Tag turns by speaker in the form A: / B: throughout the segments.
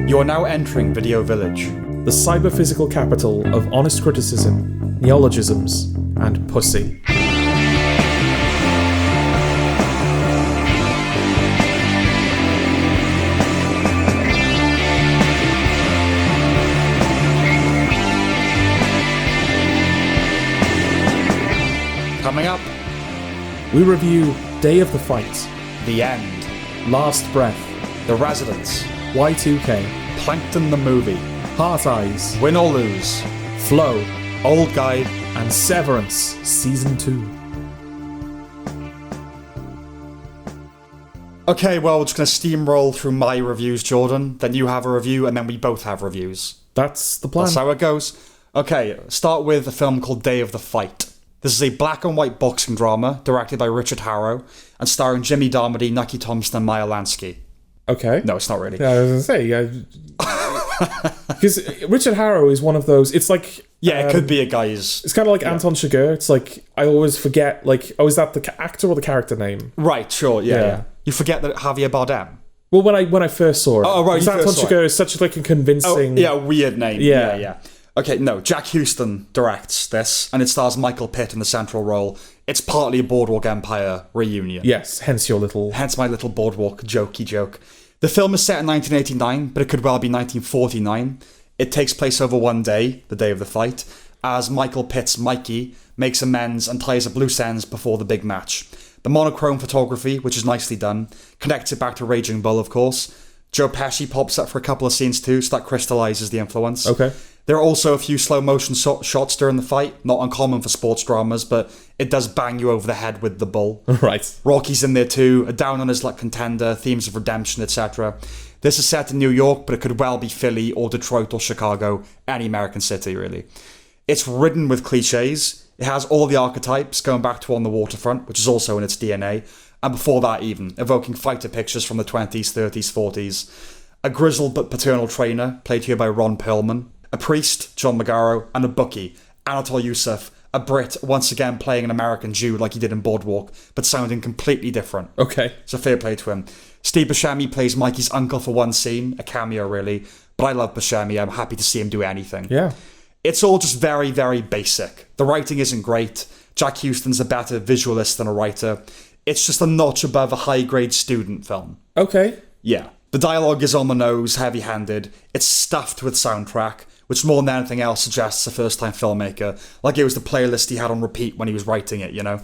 A: You are now entering Video Village,
B: the cyber-physical capital of honest criticism, neologisms, and pussy.
A: Coming up,
B: We review Day of the Fight,
A: The End,
B: Last Breath,
A: The Residence,
B: Y2K,
A: Plankton the Movie,
B: Heart Eyes,
A: Win or Lose,
B: Flow,
A: Old Guide,
B: and Severance Season 2.
A: Okay, well, we're just going to steamroll through my reviews, Jordan. Then you have a review, and then we both have reviews.
B: That's the plan.
A: That's how it goes. Okay, start with a film called Day of the Fight. This is a black and white boxing drama directed by Richard Harrow and starring Jimmy Darmody, Nucky Thompson, and Maya Lansky.
B: Okay.
A: No, it's not really.
B: Yeah, I was going to say, because Richard Harrow is one of those, it's like...
A: Yeah, it could be a guy's...
B: It's kind of like Anton Chigurh. It's like, I always forget, like, oh, is that the actor or the character name?
A: Right, sure, yeah. You forget that Javier Bardem.
B: Well, when I first saw it.
A: Oh, right, you
B: Anton
A: first saw
B: Chigurh is such like a convincing...
A: Oh, yeah, weird name.
B: Yeah.
A: Yeah. Okay, no, Jack Huston directs this, and it stars Michael Pitt in the central role. It's partly a Boardwalk Empire reunion.
B: Yes, hence your little...
A: Hence my little Boardwalk jokey joke. The film is set in 1989, but it could well be 1949. It takes place over one day, the day of the fight, as Michael Pitt's Mikey makes amends and ties up loose ends before the big match. The monochrome photography, which is nicely done, connects it back to Raging Bull, of course. Joe Pesci pops up for a couple of scenes too, so that crystallizes the influence.
B: Okay.
A: There are also a few slow motion shots during the fight, not uncommon for sports dramas, but it does bang you over the head with the bull.
B: Right.
A: Rocky's in there too, a down on his luck contender, themes of redemption, etc. This is set in New York, but it could well be Philly or Detroit or Chicago, any American city really. It's ridden with cliches. It has all the archetypes going back to On the Waterfront, which is also in its DNA, and before that even, evoking fighter pictures from the 20s, 30s, 40s. A grizzled but paternal trainer, played here by Ron Perlman. A priest, John Magaro, and a bookie, Anatol Yusuf, a Brit, once again playing an American Jew like he did in Boardwalk, but sounding completely different.
B: Okay.
A: So fair play to him. Steve Buscemi plays Mikey's uncle for one scene, a cameo really, but I love Buscemi, I'm happy to see him do anything.
B: Yeah.
A: It's all just very, very basic. The writing isn't great. Jack Huston's a better visualist than a writer. It's just a notch above a high-grade student film.
B: Okay.
A: Yeah. The dialogue is on the nose, heavy-handed. It's stuffed with soundtrack, which more than anything else suggests a first-time filmmaker, like it was the playlist he had on repeat when he was writing it, you know?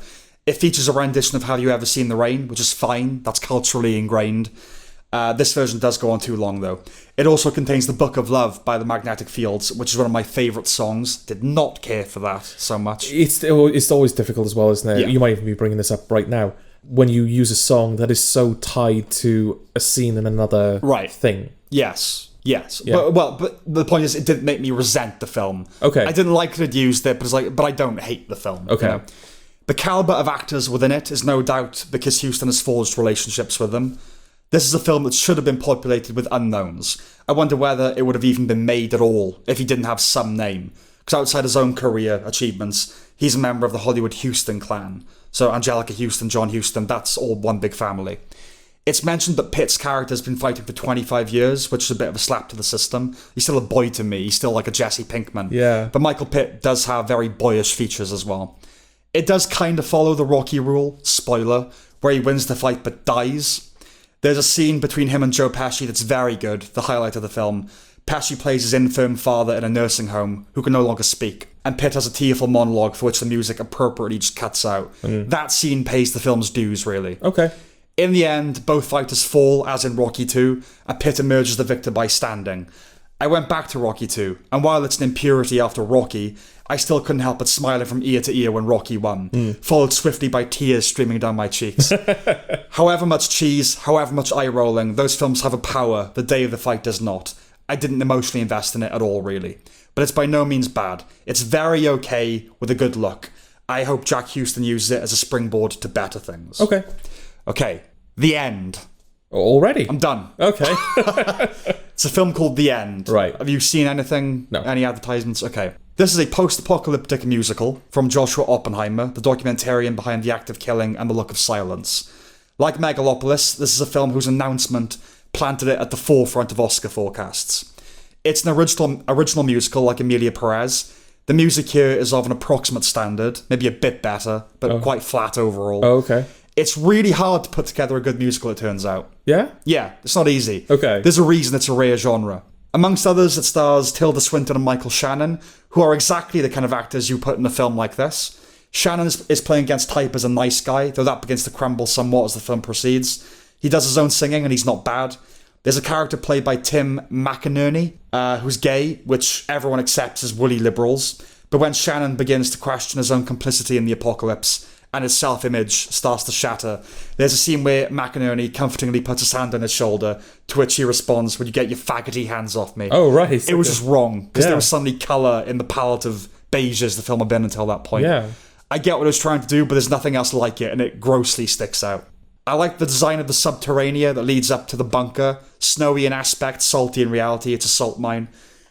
A: It features a rendition of Have You Ever Seen the Rain, which is fine, that's culturally ingrained. This version does go on too long, though. It also contains The Book of Love by the Magnetic Fields, which is one of my favourite songs. Did not care for that so much.
B: It's always difficult as well, isn't it?
A: Yeah.
B: You might even be bringing this up right now. When you use a song that is so tied to a scene in another thing.
A: Yes. Yeah. But the point is, it didn't make me resent the film.
B: Okay.
A: I didn't like that it used it, but I don't hate the film.
B: Okay.
A: You know? The calibre of actors within it is no doubt because Huston has forged relationships with them. This is a film that should have been populated with unknowns. I wonder whether it would have even been made at all if he didn't have some name. Because outside his own career achievements, he's a member of the Hollywood Huston clan. So Angelica Huston, John Huston, that's all one big family. It's mentioned that Pitt's character has been fighting for 25 years, which is a bit of a slap to the system. He's still a boy to me. He's still like a Jesse Pinkman.
B: Yeah.
A: But Michael Pitt does have very boyish features as well. It does kind of follow the Rocky rule, spoiler, where he wins the fight but dies. There's a scene between him and Joe Pesci that's very good, the highlight of the film. Pesci plays his infirm father in a nursing home who can no longer speak, and Pitt has a tearful monologue for which the music appropriately just cuts out. That scene pays the film's dues, really.
B: Okay.
A: In the end, both fighters fall, as in Rocky 2, and Pitt emerges the victor by standing. I went back to Rocky 2, and while it's an impurity after Rocky, I still couldn't help but smiling from ear to ear when Rocky won, followed swiftly by tears streaming down my cheeks. However much cheese, however much eye-rolling, those films have a power the Day of the Fight does not. I didn't emotionally invest in it at all, really. But it's by no means bad. It's very okay with a good look. I hope Jack Huston uses it as a springboard to better things. Okay, The End.
B: Already?
A: I'm done.
B: Okay.
A: It's a film called The End.
B: Right.
A: Have you seen anything?
B: No.
A: Any advertisements? Okay. This is a post-apocalyptic musical from Joshua Oppenheimer, the documentarian behind The Act of Killing and The Look of Silence. Like Megalopolis, this is a film whose announcement planted it at the forefront of Oscar forecasts. It's an original musical like Emilia Perez. The music here is of an approximate standard, maybe a bit better, but quite flat overall.
B: Oh, okay.
A: It's really hard to put together a good musical, it turns out.
B: Yeah?
A: Yeah, it's not easy.
B: Okay.
A: There's a reason it's a rare genre. Amongst others, it stars Tilda Swinton and Michael Shannon, who are exactly the kind of actors you put in a film like this. Shannon is playing against type as a nice guy, though that begins to crumble somewhat as the film proceeds. He does his own singing, and he's not bad. There's a character played by Tim McInerney, who's gay, which everyone accepts as woolly liberals. But when Shannon begins to question his own complicity in the apocalypse, and his self-image starts to shatter, there's a scene where McInerney comfortingly puts his hand on his shoulder, to which he responds, "Would you get your faggoty hands off me?"
B: Oh, right.
A: It was just wrong, because there was suddenly colour in the palette of beiges the film had been until that point.
B: Yeah.
A: I get what it was trying to do, but there's nothing else like it, and it grossly sticks out. I like the design of the subterranea that leads up to the bunker. Snowy in aspect, salty in reality. It's a salt mine.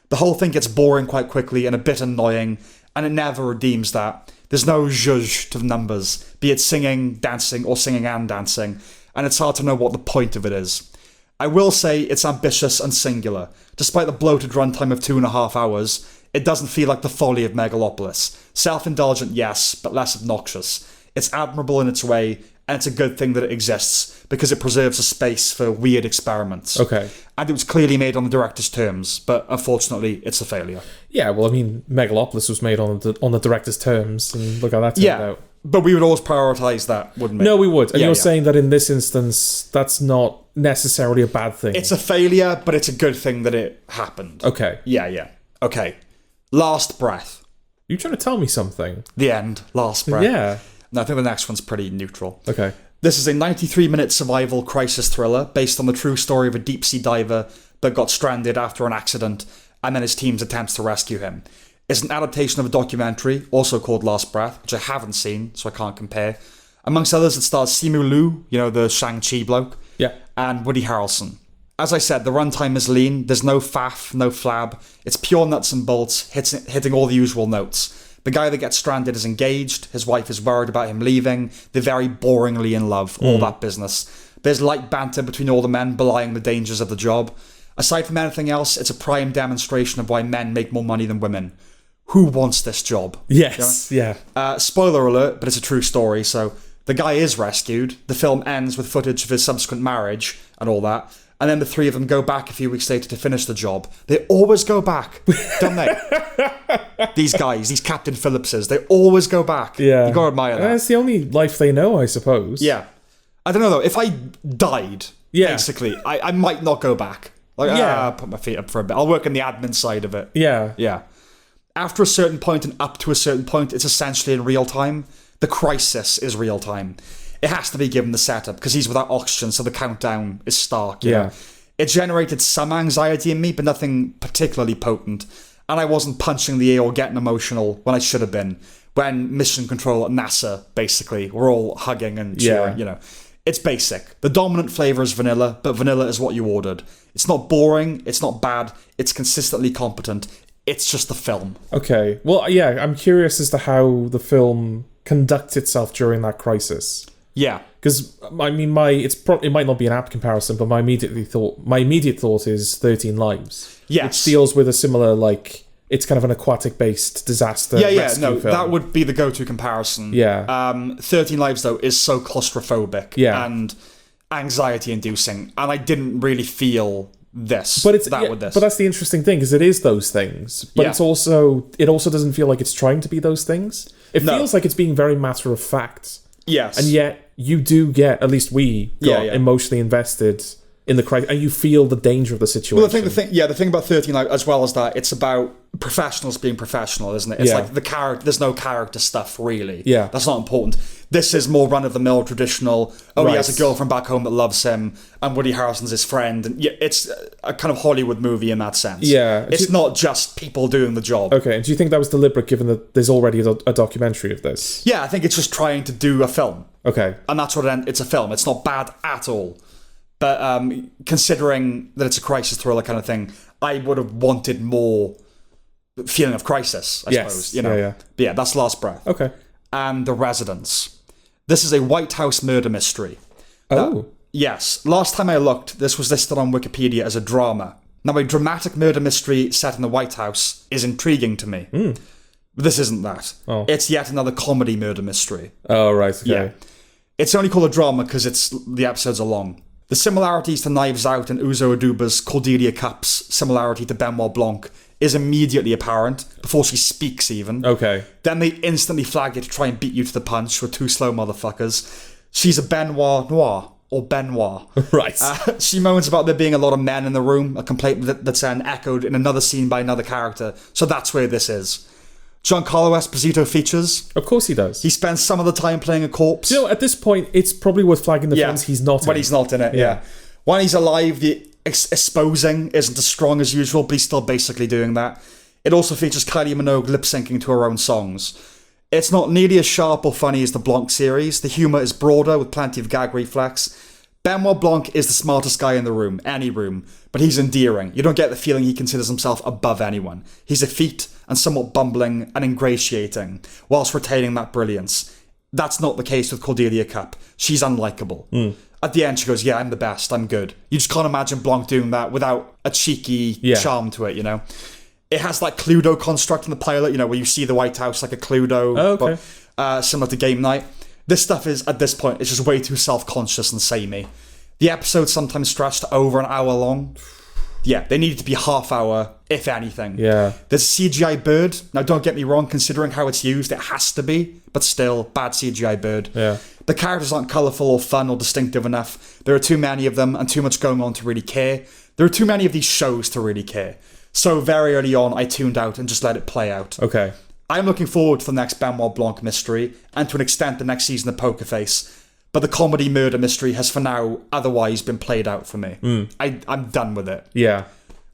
A: The whole thing gets boring quite quickly and a bit annoying, and it never redeems that. There's no zhuzh to the numbers, be it singing, dancing, or singing and dancing, and it's hard to know what the point of it is. I will say it's ambitious and singular. Despite the bloated runtime of 2.5 hours, it doesn't feel like the folly of Megalopolis. Self-indulgent, yes, but less obnoxious. It's admirable in its way, and it's a good thing that it exists, because it preserves a space for weird experiments.
B: Okay.
A: And it was clearly made on the director's terms, but unfortunately, it's a failure.
B: Yeah, well, I mean, Megalopolis was made on the director's terms, and look how that turned out.
A: But we would always prioritise that, wouldn't we?
B: No, we would. And you're saying that in this instance, that's not necessarily a bad thing.
A: It's a failure, but it's a good thing that it happened.
B: Okay.
A: Yeah. Okay. Last breath.
B: You trying to tell me something?
A: The end. Last breath.
B: Yeah.
A: No, I think the next one's pretty neutral.
B: Okay.
A: This is a 93-minute survival crisis thriller based on the true story of a deep-sea diver that got stranded after an accident and then his team's attempts to rescue him. It's an adaptation of a documentary, also called Last Breath, which I haven't seen, so I can't compare. Amongst others, it stars Simu Liu, the Shang-Chi bloke, and Woody Harrelson. As I said, the runtime is lean, there's no faff, no flab, it's pure nuts and bolts, hitting all the usual notes. The guy that gets stranded is engaged, his wife is worried about him leaving, they're very boringly in love, all that business. There's light banter between all the men belying the dangers of the job. Aside from anything else, it's a prime demonstration of why men make more money than women. Who wants this job?
B: Yes,
A: Spoiler alert, but it's a true story, so the guy is rescued, the film ends with footage of his subsequent marriage and all that, and then the three of them go back a few weeks later to finish the job. They always go back, don't they? These guys, these Captain Phillipses, they always go back.
B: Yeah.
A: You gotta admire that.
B: That's the only life they know, I suppose.
A: Yeah. I don't know though, if I died, basically, I might not go back. I'll put my feet up for a bit. I'll work on the admin side of it.
B: Yeah.
A: After a certain point and up to a certain point, it's essentially in real time. The crisis is real time. It has to be given the setup, because he's without oxygen, so the countdown is stark. You know? It generated some anxiety in me, but nothing particularly potent. And I wasn't punching the air or getting emotional when I should have been. When Mission Control at NASA, basically, we're all hugging and cheering, It's basic. The dominant flavour is vanilla, but vanilla is what you ordered. It's not boring, it's not bad, it's consistently competent. It's just the film. Okay.
B: Well, yeah, I'm curious as to how the film conducts itself during that crisis.
A: Yeah.
B: Because, I mean, it might not be an apt comparison, but my immediate thought is 13 Lives.
A: Yes.
B: Which deals with a similar, it's kind of an aquatic-based disaster rescue film.
A: That would be the go-to comparison.
B: Yeah.
A: 13 Lives, though, is so claustrophobic and anxiety-inducing, and I didn't really feel this.
B: But
A: this.
B: But that's the interesting thing, because it is those things. But it also doesn't feel like it's trying to be those things. It feels like it's being very matter-of-fact.
A: Yes.
B: And yet, you do get, at least we got emotionally invested in the crisis, and you feel the danger of the situation.
A: Well, the thing about 13 Lives, as well as that, it's about professionals being professional, isn't it? It's like there's no character stuff, really.
B: Yeah.
A: That's not important. This is more run-of-the-mill, traditional, he has a girlfriend back home that loves him, and Woody Harrelson's his friend, and it's a kind of Hollywood movie in that sense.
B: Yeah.
A: It's not just people doing the job.
B: Okay, and do you think that was deliberate, given that there's already a documentary of this?
A: Yeah, I think it's just trying to do a film.
B: Okay.
A: And that's what it's a film. It's not bad at all. But considering that it's a crisis thriller kind of thing, I would have wanted more feeling of crisis, I suppose.
B: Yeah.
A: But yeah, that's Last Breath.
B: Okay.
A: And The Residence. This is a White House murder mystery.
B: Oh.
A: Yes, last time I looked, this was listed on Wikipedia as a drama. Now, a dramatic murder mystery set in the White House is intriguing to me. But this isn't that.
B: Oh.
A: It's yet another comedy murder mystery.
B: Oh, right, okay.
A: Yeah. It's only called a drama because the episodes are long. The similarities to Knives Out and Uzo Aduba's Cordelia Cup's similarity to Benoit Blanc is immediately apparent, before she speaks even.
B: Okay.
A: Then they instantly flag it to try and beat you to the punch with two slow motherfuckers. She's a Benoit Noir. Or Benoit.
B: Right.
A: She moans about there being a lot of men in the room, a complaint that's then echoed in another scene by another character. So that's where this is. Giancarlo Esposito features.
B: Of course he does.
A: He spends some of the time playing a corpse.
B: You know, at this point, it's probably worth flagging the films he's not in.
A: When he's not in it, yeah. When he's alive, the exposing isn't as strong as usual, but he's still basically doing that. It also features Kylie Minogue lip-syncing to her own songs. It's not nearly as sharp or funny as the Blanc series. The humour is broader, with plenty of gag reflex. Benoit Blanc is the smartest guy in the room, any room, but he's endearing. You don't get the feeling he considers himself above anyone. He's effete and somewhat bumbling and ingratiating, whilst retaining that brilliance. That's not the case with Cordelia Cup. She's unlikable. At the end, she goes, yeah, I'm the best, I'm good. You just can't imagine Blanc doing that without a cheeky charm to it, you know? It has that Cluedo construct in the pilot, you know, where you see the White House like a Cluedo, but similar to Game Night. This stuff is, at this point, it's just way too self-conscious and samey. The episodes sometimes stretch to over an hour long. Yeah, they need to be half hour, if anything.
B: Yeah.
A: There's a CGI bird. Now, don't get me wrong, considering how it's used, it has to be, but still, bad CGI bird.
B: Yeah.
A: The characters aren't colourful or fun or distinctive enough. There are too many of them and too much going on to really care. There are too many of these shows to really care. So very early on, I tuned out and just let it play out.
B: Okay.
A: I'm looking forward to the next Benoit Blanc mystery, and to an extent the next season of Poker Face. But the comedy murder mystery has for now otherwise been played out for me. I'm done with it.
B: Yeah.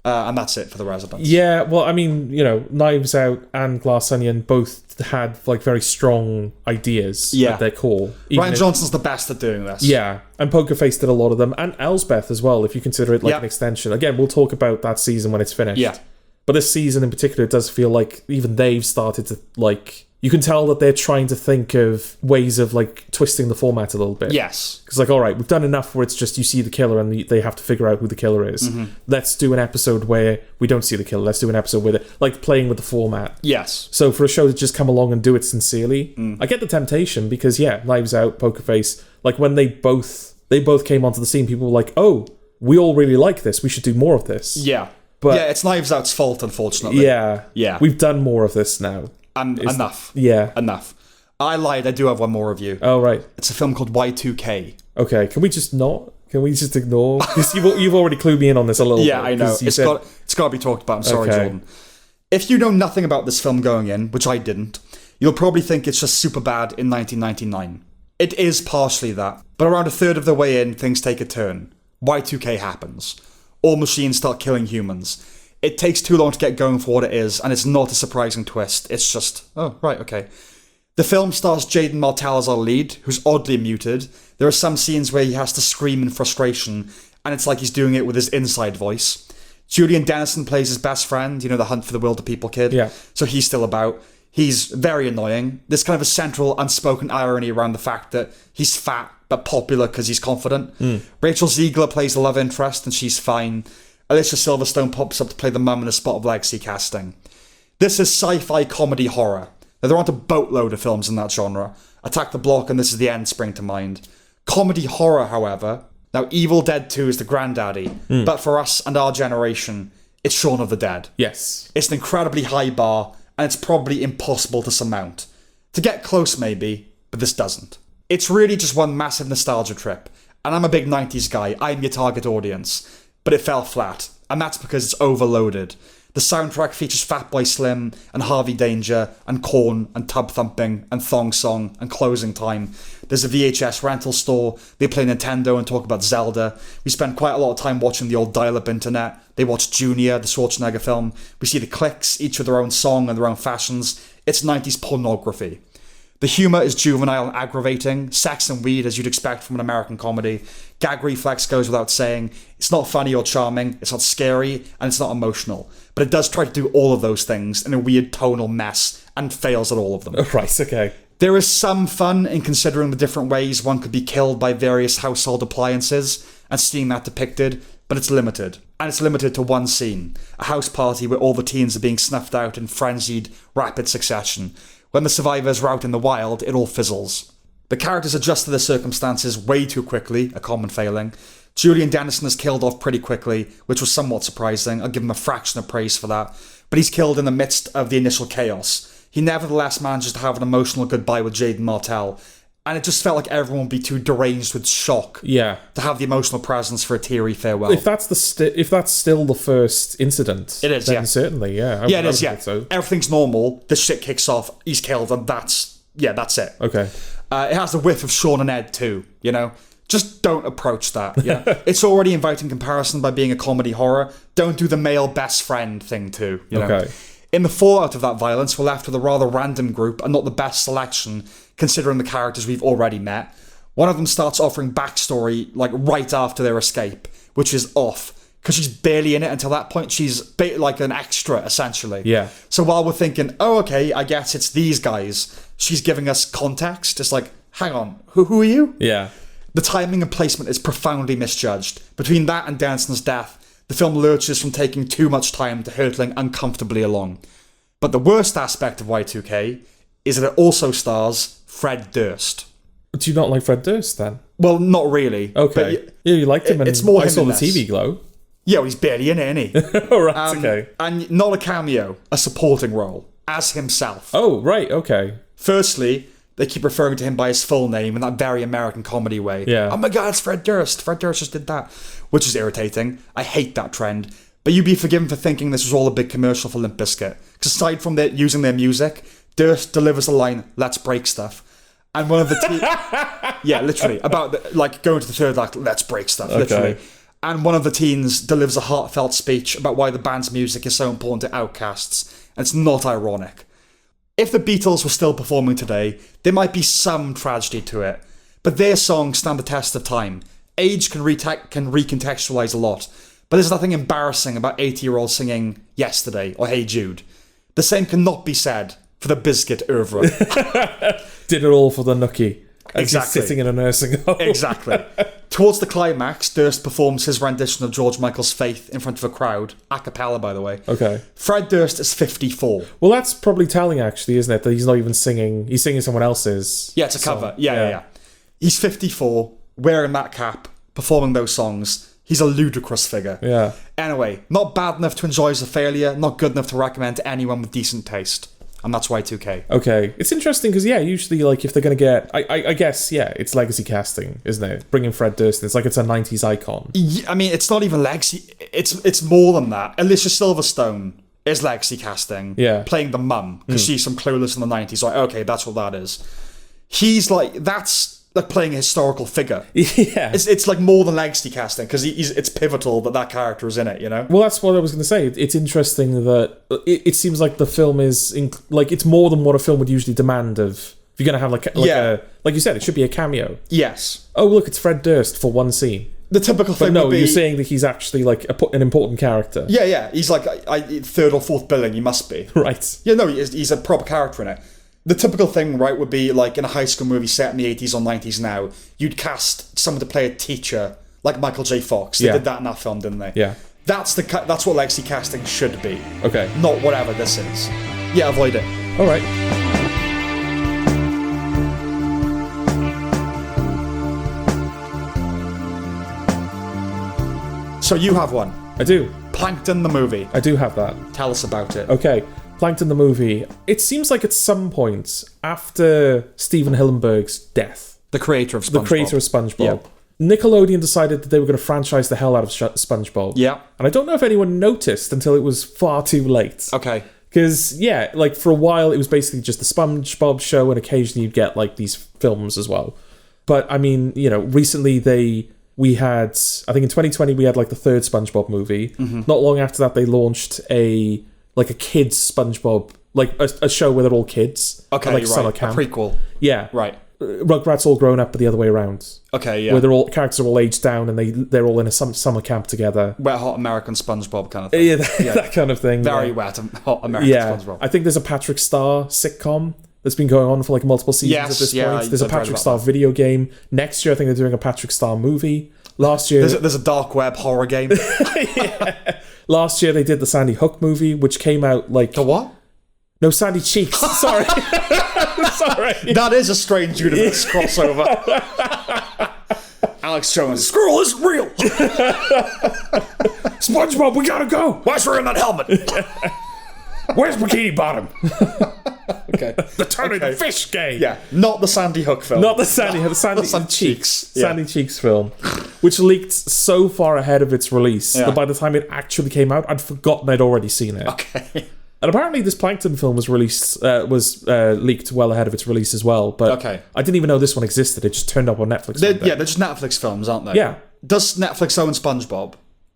A: And that's it for The Residents.
B: Yeah, well, I mean, you know, Knives Out and Glass Onion both had, like, very strong ideas at their core.
A: Rian Johnson's the best at doing this.
B: Yeah, and Poker Face did a lot of them, and Elsbeth as well, if you consider it like an extension. Again, we'll talk about that season when it's finished.
A: Yeah.
B: But this season in particular, it does feel like even they've started to, like... You can tell that they're trying to think of ways of, like, twisting the format a little bit.
A: Yes.
B: Because, like, all right, we've done enough where it's just you see the killer and they have to figure out who the killer is. Let's do an episode where we don't see the killer. Let's do an episode where like, playing with the format.
A: Yes.
B: So for a show to just come along and do it sincerely, I get the temptation because, Knives Out, Poker Face, like, when they both came onto the scene, people were like, oh, we all really like this. We should do more of this.
A: Yeah.
B: But
A: it's Knives Out's fault, unfortunately.
B: Yeah. We've done more of this now.
A: Enough.
B: Yeah.
A: Enough. I lied. I do have one more review.
B: Oh, right.
A: It's a film called Y2K.
B: Okay. Can we just not? Can we just ignore? Because you've already clued me in on this a little bit.
A: Yeah, I know. It's got to be talked about. I'm sorry, Jordan. If you know nothing about this film going in, which I didn't, you'll probably think it's just super bad in 1999. It is partially that. But around a third of the way in, things take a turn. Y2K happens. All machines start killing humans. It takes too long to get going for what it is, and it's not a surprising twist. It's just, oh, right, okay. The film stars Jaden Martell as our lead, who's oddly muted. There are some scenes where he has to scream in frustration, and it's like he's doing it with his inside voice. Julian Dennison plays his best friend, you know, the Hunt for the Wilder People kid. Yeah. So he's still about. He's very annoying. There's kind of a central unspoken irony around the fact that he's fat, but popular because he's confident. Rachel Ziegler plays the love interest, and she's fine. Alicia Silverstone pops up to play the mum in a spot of legacy casting. This is sci-fi comedy horror. Now, there aren't a boatload of films in that genre. Attack the Block and This Is the End spring to mind. Comedy horror, however. Now, Evil Dead 2 is the granddaddy, but for us and our generation, it's Shaun of the Dead.
B: Yes.
A: It's an incredibly high bar, and it's probably impossible to surmount. To get close, maybe, but this doesn't. It's really just one massive nostalgia trip, and I'm a big 90s guy. I'm your target audience. But it fell flat, and that's because it's overloaded. The soundtrack features Fatboy Slim and Harvey Danger and Korn and Tub Thumping and Thong Song and Closing Time. There's a VHS rental store. They play Nintendo and talk about Zelda. We spend quite a lot of time watching the old dial-up internet. They watch Junior, the Schwarzenegger film. We see the Clicks, each with their own song and their own fashions. It's 90s pornography. The humour is juvenile and aggravating, sex and weed as you'd expect from an American comedy. Gag reflex goes without saying. It's not funny or charming, it's not scary, and it's not emotional. But it does try to do all of those things in a weird tonal mess, and fails at all of them.
B: Right, okay.
A: There is some fun in considering the different ways one could be killed by various household appliances and seeing that depicted, but it's limited. And it's limited to one scene, a house party where all the teens are being snuffed out in frenzied, rapid succession. When the survivors are out in the wild, it all fizzles. The characters adjust to their circumstances way too quickly, a common failing. Julian Dennison is killed off pretty quickly, which was somewhat surprising. I'll give him a fraction of praise for that. But he's killed in the midst of the initial chaos. He nevertheless manages to have an emotional goodbye with Jaden Martell, and it just felt like everyone would be too deranged with shock to have the emotional presence for a teary farewell.
B: If that's still the first incident,
A: it is,
B: then certainly,
A: it is.
B: So.
A: Everything's normal, the shit kicks off, he's killed, and that's it.
B: Okay.
A: It has the whiff of Shaun and Ed too, you know? Just don't approach that. It's already inviting comparison by being a comedy horror. Don't do the male best friend thing too, you know?
B: Okay.
A: In the fallout of that violence, we're left with a rather random group and not the best selection, considering the characters we've already met. One of them starts offering backstory, like, right after their escape, which is off, because she's barely in it until that point. She's like an extra, essentially.
B: Yeah.
A: So while we're thinking, oh, okay, I guess it's these guys, she's giving us context. It's like, hang on, who are you?
B: Yeah.
A: The timing and placement is profoundly misjudged. Between that and Denison's death, the film lurches from taking too much time to hurtling uncomfortably along. But the worst aspect of Y2K is that it also stars Fred Durst.
B: Do you not like Fred Durst, then?
A: Well, not really.
B: Okay. Yeah, you liked him, and
A: it's more
B: I saw the
A: this.
B: TV Glow.
A: Yeah, well, he's barely in it, isn't he?
B: Oh, right, okay.
A: And not a cameo, a supporting role, as himself.
B: Oh, right, okay.
A: Firstly, they keep referring to him by his full name in that very American comedy way.
B: Yeah.
A: Oh my god, it's Fred Durst. Fred Durst just did that. Which is irritating. I hate that trend. But you'd be forgiven for thinking this was all a big commercial for Limp Bizkit. Because aside from using their music, Durst delivers the line, let's break stuff. And one of the yeah, literally. About, going to the third act, let's break stuff. Literally.
B: Okay.
A: And one of the teens delivers a heartfelt speech about why the band's music is so important to outcasts. And it's not ironic. If the Beatles were still performing today, there might be some tragedy to it. But their songs stand the test of time. Age can recontextualize a lot, but there's nothing embarrassing about 80-year-olds singing Yesterday or Hey Jude. The same cannot be said for the Bizkit oeuvre.
B: Did it all for the nookie.
A: Exactly.
B: Sitting in a nursing home.
A: Exactly. Towards the climax, Durst performs his rendition of George Michael's Faith in front of a crowd, a cappella, by the way.
B: Okay.
A: Fred Durst is 54.
B: Well, that's probably telling, actually, isn't it? That he's not even singing. He's singing someone else's.
A: Yeah, it's a cover. Yeah. He's 54, wearing that cap, performing those songs. He's a ludicrous figure.
B: Yeah.
A: Anyway, not bad enough to enjoy as a failure, not good enough to recommend to anyone with decent taste. And that's Y2K.
B: Okay. It's interesting because, usually, if they're going to get... I guess, it's legacy casting, isn't it? Bringing Fred Durst in. It's like it's a 90s icon.
A: Yeah, I mean, it's not even legacy. It's more than that. Alicia Silverstone is legacy casting.
B: Yeah.
A: Playing the mum, because she's some clueless in the 90s. Like, okay, that's what that is. He's like... That's... like playing a historical figure.
B: Yeah.
A: It's like more than legacy casting, because it's pivotal that character is in it, you know?
B: Well, that's what I was going to say. It's interesting that it seems like the film is... it's more than what a film would usually demand of... If you're going to have like you said, it should be a cameo.
A: Yes.
B: Oh, look, it's Fred Durst for one scene.
A: The typical thing
B: But no,
A: would be...
B: you're saying that he's actually an important character.
A: Yeah. He's like third or fourth billing, he must be.
B: Right.
A: Yeah, no, he's a proper character in it. The typical thing, right, would be like in a high school movie set in the 80s or 90s now, you'd cast someone to play a teacher, like Michael J. Fox. They did that in that film, didn't they?
B: Yeah.
A: That's what legacy casting should be.
B: Okay.
A: Not whatever this is. Yeah, avoid it.
B: All right.
A: So you have one.
B: I do.
A: Plankton the movie.
B: I do have that.
A: Tell us about it.
B: Okay. Plankton the movie. It seems like at some point after Steven Hillenburg's death,
A: The creator of SpongeBob.
B: Yeah. Nickelodeon decided that they were going to franchise the hell out of SpongeBob.
A: Yeah.
B: And I don't know if anyone noticed until it was far too late.
A: Okay.
B: Because, for a while it was basically just the SpongeBob show, and occasionally you'd get, these films as well. But, I mean, recently we had, I think in 2020 we had, the third SpongeBob movie. Mm-hmm. Not long after that they launched a kids SpongeBob, a show where they're all kids.
A: Okay,
B: right. Summer camp.
A: A prequel.
B: Yeah.
A: Right.
B: Rugrats all grown up, but the other way around.
A: Okay, yeah.
B: Where characters are all aged down and they're all in a summer camp together.
A: Wet Hot American SpongeBob kind of thing.
B: Yeah, that kind of thing.
A: Very wet Hot American SpongeBob.
B: I think there's a Patrick Star sitcom that's been going on for like multiple seasons at this point. There's a
A: I've read
B: Patrick
A: about
B: Star
A: that.
B: video game. Next year, I think they're doing a Patrick Star movie. Last year,
A: There's a dark web horror game.
B: last year they did the Sandy Hook movie, which came out like
A: The what?
B: no Sandy Cheeks. Sorry, sorry.
A: That is a strange universe crossover. Alex Jones, squirrel isn't real.
B: SpongeBob, we gotta go.
A: Why's wearing that helmet?
B: Where's Bikini Bottom?
A: Okay.
B: The turn of the fish game.
A: Yeah, not the Sandy Hook film.
B: Not the Sandy Hook, Sandy
A: Cheeks. Yeah.
B: Sandy Cheeks film, which leaked so far ahead of its release that by the time it actually came out, I'd forgotten I'd already seen it.
A: Okay.
B: And apparently, this Plankton film was leaked well ahead of its release as well. But
A: Okay.
B: I didn't even know this one existed. It just turned up on Netflix.
A: They're
B: one day.
A: just Netflix films, aren't they?
B: Yeah.
A: Does Netflix own SpongeBob?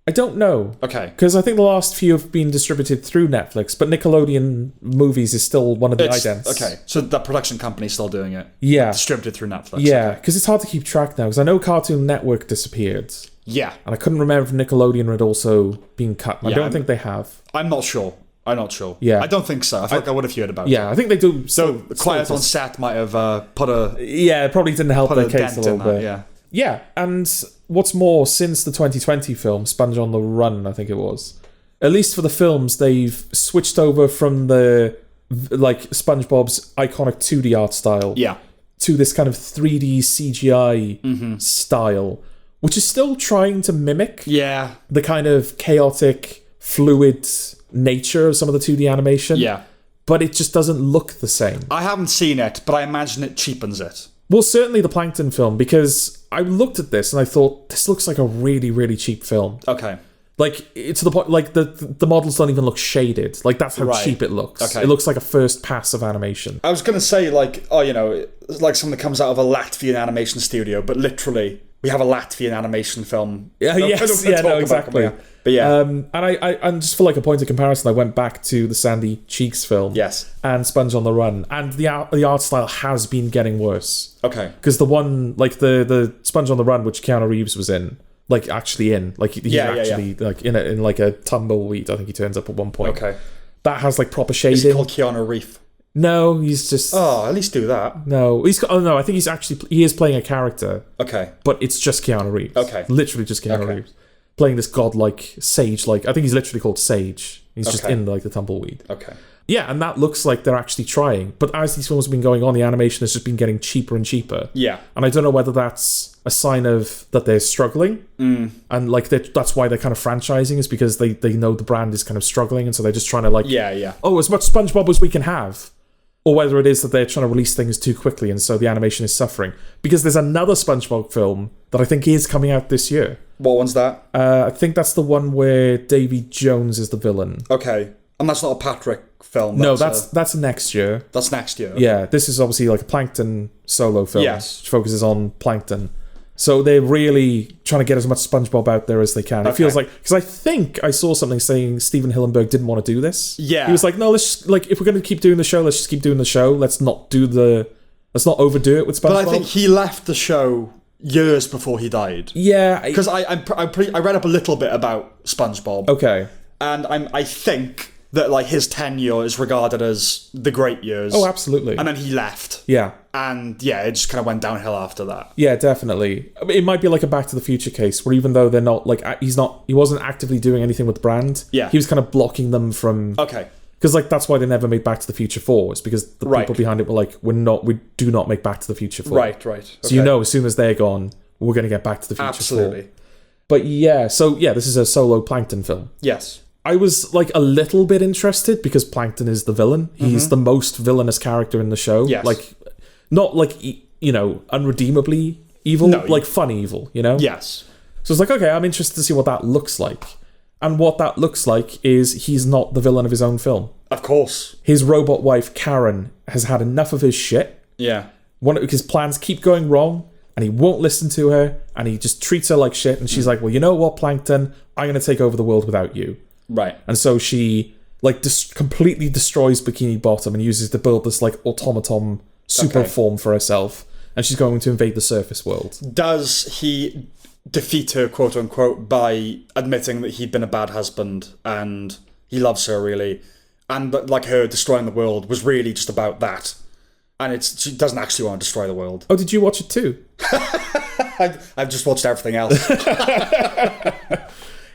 B: I don't know.
A: Okay.
B: Because I think the last few have been distributed through Netflix, but Nickelodeon Movies is still one of the idents.
A: Okay, so the production company's still doing it.
B: Yeah.
A: Distributed through Netflix.
B: Yeah, because it's hard to keep track now. Because I know Cartoon Network disappeared.
A: Yeah.
B: And I couldn't remember if Nickelodeon had also been cut. I don't think they have.
A: I'm not sure.
B: Yeah.
A: I don't think so. I think I would have heard about it.
B: Yeah, I think they do.
A: So Quiet on Set might have put a
B: Yeah, it probably didn't help their
A: a
B: case
A: dent
B: a little
A: in that,
B: bit.
A: yeah.
B: Yeah, and what's more, since the 2020 film, Sponge on the Run, I think it was, at least for the films, they've switched over from the, like, SpongeBob's iconic 2D art style
A: Yeah.
B: to this kind of 3D CGI style, which is still trying to mimic
A: Yeah.
B: the kind of chaotic, fluid nature of some of the 2D animation.
A: Yeah.
B: But it just doesn't look the same.
A: I haven't seen it, but I imagine it cheapens it.
B: Well, certainly the Plankton film, because I looked at this and I thought, this looks like a really, really cheap film.
A: Okay.
B: Like, it's to the point, like, the models don't even look shaded. Like, that's how
A: Right.
B: cheap it looks.
A: Okay.
B: It looks like a first pass of animation.
A: I was going to say, like, it's like something that comes out of a Latvian animation studio, but literally, we have a Latvian animation film.
B: Yeah,
A: No,
B: yes,
A: I don't
B: yeah,
A: talk
B: no,
A: about
B: exactly.
A: it, but yeah.
B: And and just for like a point of comparison, I went back to the Sandy Cheeks film.
A: Yes.
B: And Sponge on the Run, and the art style has been getting worse.
A: Okay.
B: Because the one, like the Sponge on the Run, which Keanu Reeves was in, like actually in, like he's actually like in like a tumbleweed. I think he turns up at one point.
A: Okay.
B: That has like proper
A: Is he
B: shading.
A: called Keanu Reeves?
B: No, he's just
A: Oh, at least do that.
B: no. He's oh no, I think he is playing a character,
A: Okay.
B: but it's just Keanu Reeves.
A: Okay.
B: Literally just Keanu
A: Okay.
B: Reeves playing this godlike sage. Like I think he's literally called Sage. He's just
A: Okay.
B: in like the tumbleweed.
A: Okay.
B: Yeah, and that looks like they're actually trying. But as these films have been going on, the animation has just been getting cheaper and cheaper.
A: Yeah.
B: And I don't know whether that's a sign of that they're struggling. And like that's why they're kind of franchising, is because they know the brand is kind of struggling, and so they're just trying to like,
A: Yeah.
B: oh, as much SpongeBob as we can have. Or whether it is that they're trying to release things too quickly, and so the animation is suffering. Because there's another SpongeBob film that I think is coming out this year.
A: What one's that?
B: I think that's the one where Davy Jones is the villain.
A: Okay. And that's not a Patrick film.
B: No, that's next year.
A: That's next year.
B: Yeah, this is obviously like a Plankton solo film,
A: Yes.
B: which focuses on Plankton. So they're really trying to get as much SpongeBob out there as they can. It
A: Okay.
B: feels like, because I think I saw something saying Steven Hillenburg didn't want to do this.
A: Yeah.
B: He was like, no, let's like if we're going to keep doing the show, let's just keep doing the show. Let's not overdo it with SpongeBob.
A: But I think he left the show years before he died.
B: yeah,
A: Because I read up a little bit about SpongeBob,
B: okay.
A: and I think that like his tenure is regarded as the great years.
B: Oh, absolutely.
A: And then he left,
B: Yeah.
A: and yeah, it just kind of went downhill after that.
B: Yeah, definitely. I mean, it might be like a Back to the Future case, where even though they're not like he wasn't actively doing anything with the brand.
A: Yeah.
B: He was kind of blocking them from.
A: Okay.
B: Because like that's why they never made Back to the Future 4. It's because the
A: Right.
B: people behind it were like, we do not make Back to the Future 4.
A: Right.
B: So you know, as soon as they're gone, we're going to get Back to the Future 4.
A: Absolutely.
B: But yeah, so yeah, this is a solo Plankton film.
A: Yes.
B: I was like a little bit interested because Plankton is the villain. He's the most villainous character in the show.
A: Yes.
B: Like, not like, unredeemably evil,
A: No,
B: like fun evil, you know?
A: Yes.
B: So it's like, okay, I'm interested to see what that looks like. And what that looks like is he's not the villain of his own film.
A: Of course.
B: His robot wife, Karen, has had enough of his shit.
A: Yeah.
B: His plans keep going wrong, and he won't listen to her, and he just treats her like shit. And she's like, well, you know what, Plankton? I'm going to take over the world without you.
A: Right.
B: And so she like completely destroys Bikini Bottom and uses to build this like automaton super form for herself. And she's going to invade the surface world.
A: Does he defeat her, quote unquote, by admitting that he'd been a bad husband and he loves her really, and that like her destroying the world was really just about that? And she doesn't actually want to destroy the world.
B: Oh, did you watch it too?
A: I've just watched everything else.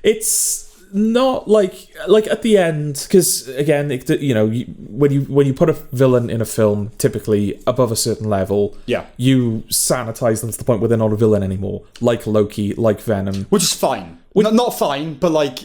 B: It's not like at the end, because again, when you put a villain in a film, typically above a certain level, you sanitize them to the point where they're not a villain anymore, like Loki, like Venom,
A: which is fine. Not fine, but like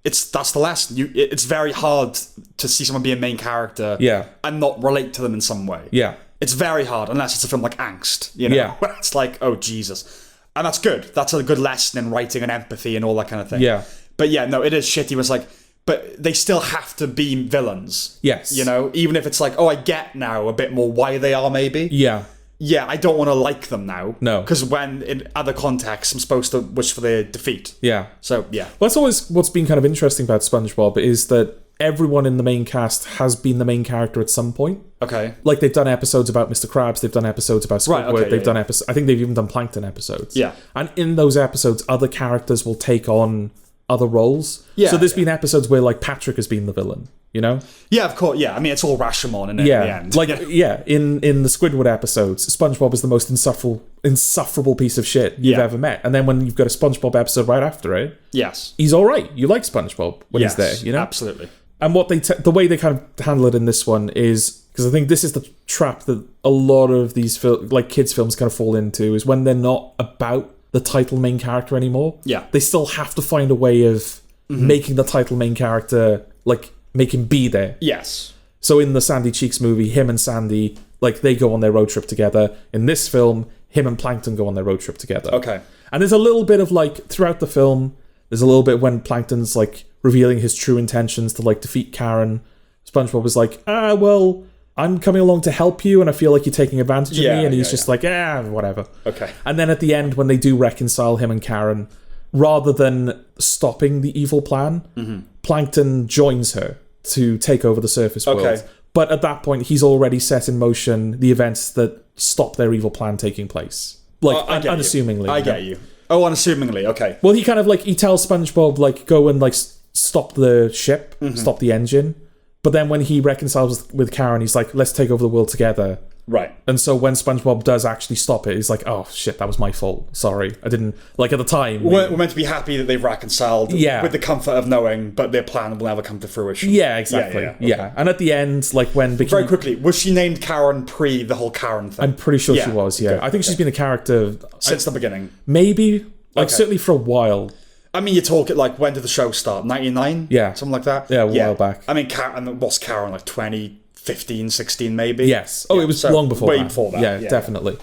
A: that's the lesson. It's very hard to see someone be a main character, and not relate to them in some way.
B: Yeah,
A: it's very hard unless it's a film like Angst, where it's like, oh Jesus, and that's good. That's a good lesson in writing and empathy and all that kind of thing.
B: Yeah.
A: But yeah, no, it is shitty. It was like, but they still have to be villains.
B: Yes.
A: Even if it's like, oh, I get now a bit more why they are, maybe.
B: Yeah.
A: Yeah, I don't want to like them now.
B: No.
A: Because when, in other contexts, I'm supposed to wish for their defeat.
B: Yeah.
A: So, yeah.
B: Well, that's always what's been kind of interesting about SpongeBob, is that everyone in the main cast has been the main character at some point.
A: Okay.
B: Like, they've done episodes about Mr. Krabs, they've done episodes about Squidward, they've done episodes... I think they've even done Plankton episodes.
A: Yeah.
B: And in those episodes, other characters will take on other roles.
A: Yeah.
B: So there's been episodes where, like, Patrick has been the villain,
A: Yeah, of course, yeah. I mean, it's all Rashomon in the end.
B: Like, in the Squidward episodes, SpongeBob is the most insufferable piece of shit you've ever met. And then when you've got a SpongeBob episode right after it, he's all right. You like SpongeBob when he's there,
A: Absolutely.
B: And what the way they kind of handle it in this one is, because I think this is the trap that a lot of these kids films kind of fall into, is when they're not about the title main character anymore.
A: Yeah.
B: They still have to find a way of making the title main character, like, make him be there.
A: Yes.
B: So in the Sandy Cheeks movie, him and Sandy, like, they go on their road trip together. In this film, him and Plankton go on their road trip together.
A: Okay.
B: And there's a little bit of, like, throughout the film, there's a little bit when Plankton's, like, revealing his true intentions to, like, defeat Karen. SpongeBob is like, well, I'm coming along to help you, and I feel like you're taking advantage of me. And he's just like, whatever.
A: Okay.
B: And then at the end, when they do reconcile, him and Karen, rather than stopping the evil plan, Plankton joins her to take over the surface world. But at that point, he's already set in motion the events that stop their evil plan taking place. Like, unassumingly.
A: I get you. Oh, unassumingly, okay.
B: Well, he kind of, like, he tells SpongeBob, like, go and, like, stop the ship, stop the engine. But then when he reconciles with Karen, he's like, let's take over the world together.
A: Right.
B: And so when SpongeBob does actually stop it, he's like, oh, shit, that was my fault. Sorry. I didn't... Like, at the time...
A: We're meant to be happy that they've reconciled with the comfort of knowing, but their plan will never come to fruition.
B: Yeah, exactly. Okay. And at the end, like, when...
A: Very quickly, was she named Karen pre the whole Karen thing?
B: I'm pretty sure she was, yeah. I think she's been a character...
A: Since the beginning.
B: Maybe. Like, certainly for a while.
A: I mean, you talk it like, when did the show start? 99?
B: Yeah.
A: Something like that?
B: Yeah, a while back.
A: I mean, what's Karen, like 2015, 16 maybe?
B: Yes. Oh, it was long before
A: way
B: that.
A: Before that.
B: Yeah, definitely.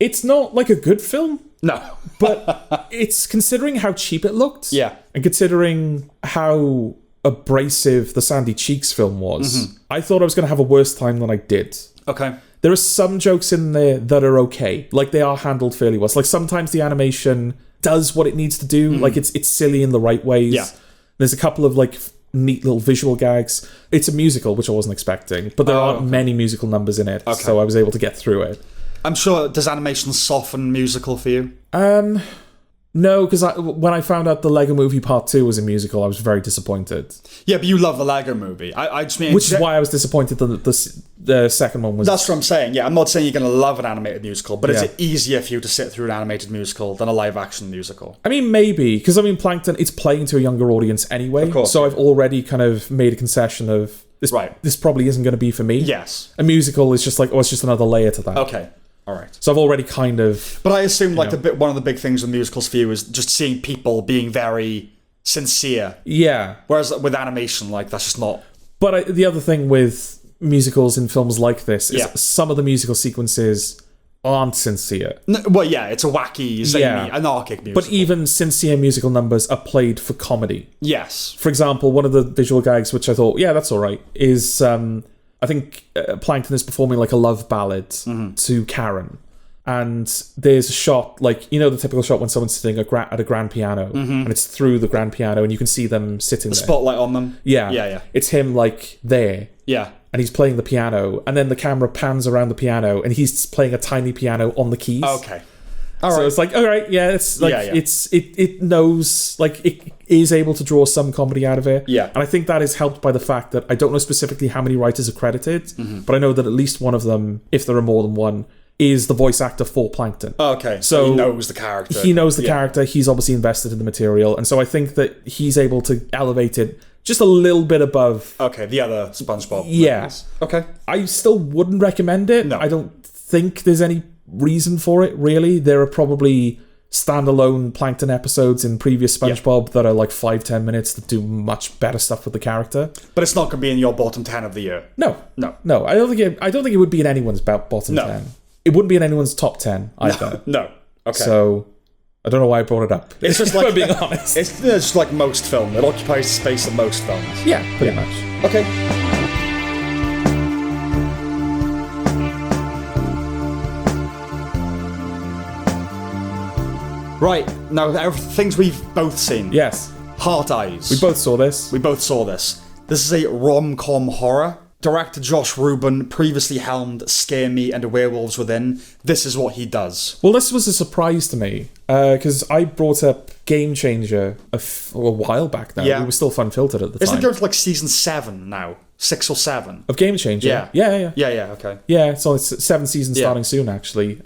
B: It's not like a good film.
A: No.
B: But it's, considering how cheap it looked.
A: Yeah.
B: And considering how abrasive the Sandy Cheeks film was, I thought I was going to have a worse time than I did.
A: Okay.
B: There are some jokes in there that are okay. Like, they are handled fairly well. It's like, sometimes the animation does what it needs to do. Like, it's silly in the right ways.
A: Yeah.
B: There's a couple of, like, neat little visual gags. It's a musical, which I wasn't expecting, but there aren't many musical numbers in it, so I was able to get through it.
A: I'm sure, does animation soften musical for you?
B: No, because when I found out the Lego Movie Part 2 was a musical, I was very disappointed.
A: Yeah, but you love the Lego Movie. I just mean...
B: Which is why I was disappointed that the second one was...
A: That's what I'm saying, yeah. I'm not saying you're going to love an animated musical, but is it easier for you to sit through an animated musical than a live-action musical?
B: I mean, maybe, because, I mean, Plankton, it's playing to a younger audience anyway,
A: of course,
B: so I've already kind of made a concession of, this probably isn't going to be for me.
A: Yes.
B: A musical is just like, it's just another layer to that.
A: Okay. All right.
B: So I've already kind of...
A: But I assume, like, one of the big things with musicals for you is just seeing people being very sincere.
B: Yeah.
A: Whereas with animation, like, that's just not...
B: But the other thing with musicals in films like this is some of the musical sequences aren't sincere.
A: No, well, yeah, it's a wacky, zany, anarchic musical.
B: But even sincere musical numbers are played for comedy.
A: Yes.
B: For example, one of the visual gags, which I thought, that's all right, is... I think Plankton is performing like a love ballad to Karen. And there's a shot, like, the typical shot when someone's sitting at a grand piano, and it's through the grand piano, and you can see them sitting there.
A: Spotlight on them.
B: Yeah.
A: Yeah.
B: It's him, like, there.
A: Yeah.
B: And he's playing the piano, and then the camera pans around the piano, and he's playing a tiny piano on the keys.
A: Okay. All
B: So
A: right.
B: it's like, all right, yeah, it's like
A: Yeah, yeah.
B: it knows, like, it is able to draw some comedy out of it.
A: Yeah.
B: And I think that is helped by the fact that I don't know specifically how many writers are credited,
A: Mm-hmm.
B: but I know that at least one of them, if there are more than one, is the voice actor for Plankton.
A: Okay,
B: So
A: he knows the character.
B: He knows the
A: Yeah.
B: character. He's obviously invested in the material, and so I think that he's able to elevate it just a little bit above.
A: Okay, the other SpongeBob.
B: Yeah.
A: movies. Okay.
B: I still wouldn't recommend it.
A: No.
B: I don't think there's any reason for it, really. There are probably standalone Plankton episodes in previous SpongeBob that are like 5-10 minutes that do much better stuff with the character.
A: But it's not going to be in your bottom 10 of the year.
B: No. I don't think it would be in anyone's bottom
A: No.
B: 10. It wouldn't be in anyone's top 10 either.
A: No. Okay.
B: So I don't know why I brought it up.
A: It's just
B: if
A: like
B: I'm being honest.
A: It's just like most film. It occupies the space of most films.
B: Yeah, pretty much.
A: Okay. Right now, things we've both seen.
B: Yes.
A: Heart Eyes.
B: We both saw this.
A: We both saw this. This is a rom-com horror. Director Josh Rubin previously helmed Scare Me and Werewolves Within. This is what he does.
B: Well, this was a surprise to me because I brought up Game Changer a while back now.
A: Yeah.
B: It was still fun filtered at the
A: Isn't
B: time.
A: it going to like season 7 now? 6 or 7?
B: Of Game Changer?
A: Yeah.
B: Yeah,
A: Okay.
B: Yeah, so it's 7 seasons
A: Yeah.
B: starting soon, actually.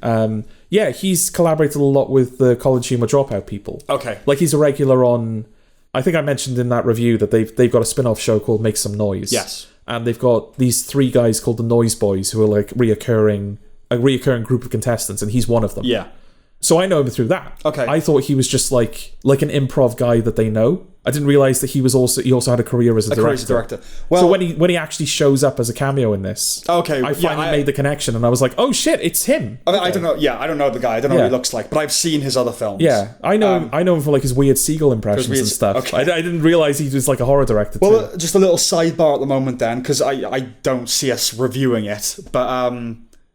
B: Yeah, he's collaborated a lot with the College Humor Dropout people.
A: Okay.
B: Like, he's a regular on... I think I mentioned in that review that they've got a spin-off show called Make Some Noise.
A: Yes.
B: And they've got these 3 guys called the Noise Boys who are like a reoccurring group of contestants, and he's one of them.
A: Yeah.
B: So I know him through that.
A: Okay.
B: I thought he was just like an improv guy that they know. I didn't realize that he also had a career as a director.
A: Well,
B: So when he actually shows up as a cameo in this,
A: okay,
B: I finally made the connection, and I was like, oh shit, it's him.
A: I mean, I don't know. Yeah, I don't know the guy. I don't know what
B: Yeah.
A: he looks like, but I've seen his other films.
B: Yeah, I know him for like his weird seagull impressions
A: weird-
B: and stuff.
A: okay.
B: I didn't realize he was like a horror director too.
A: Well, just a little sidebar at the moment then, because I don't see us reviewing it, but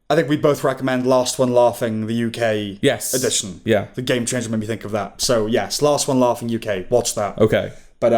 A: I think we both recommend Last One Laughing, the UK
B: Yes.
A: edition.
B: Yeah.
A: The Game Changer made me think of that. So yes, Last One Laughing UK. Watch that.
B: Okay.
A: But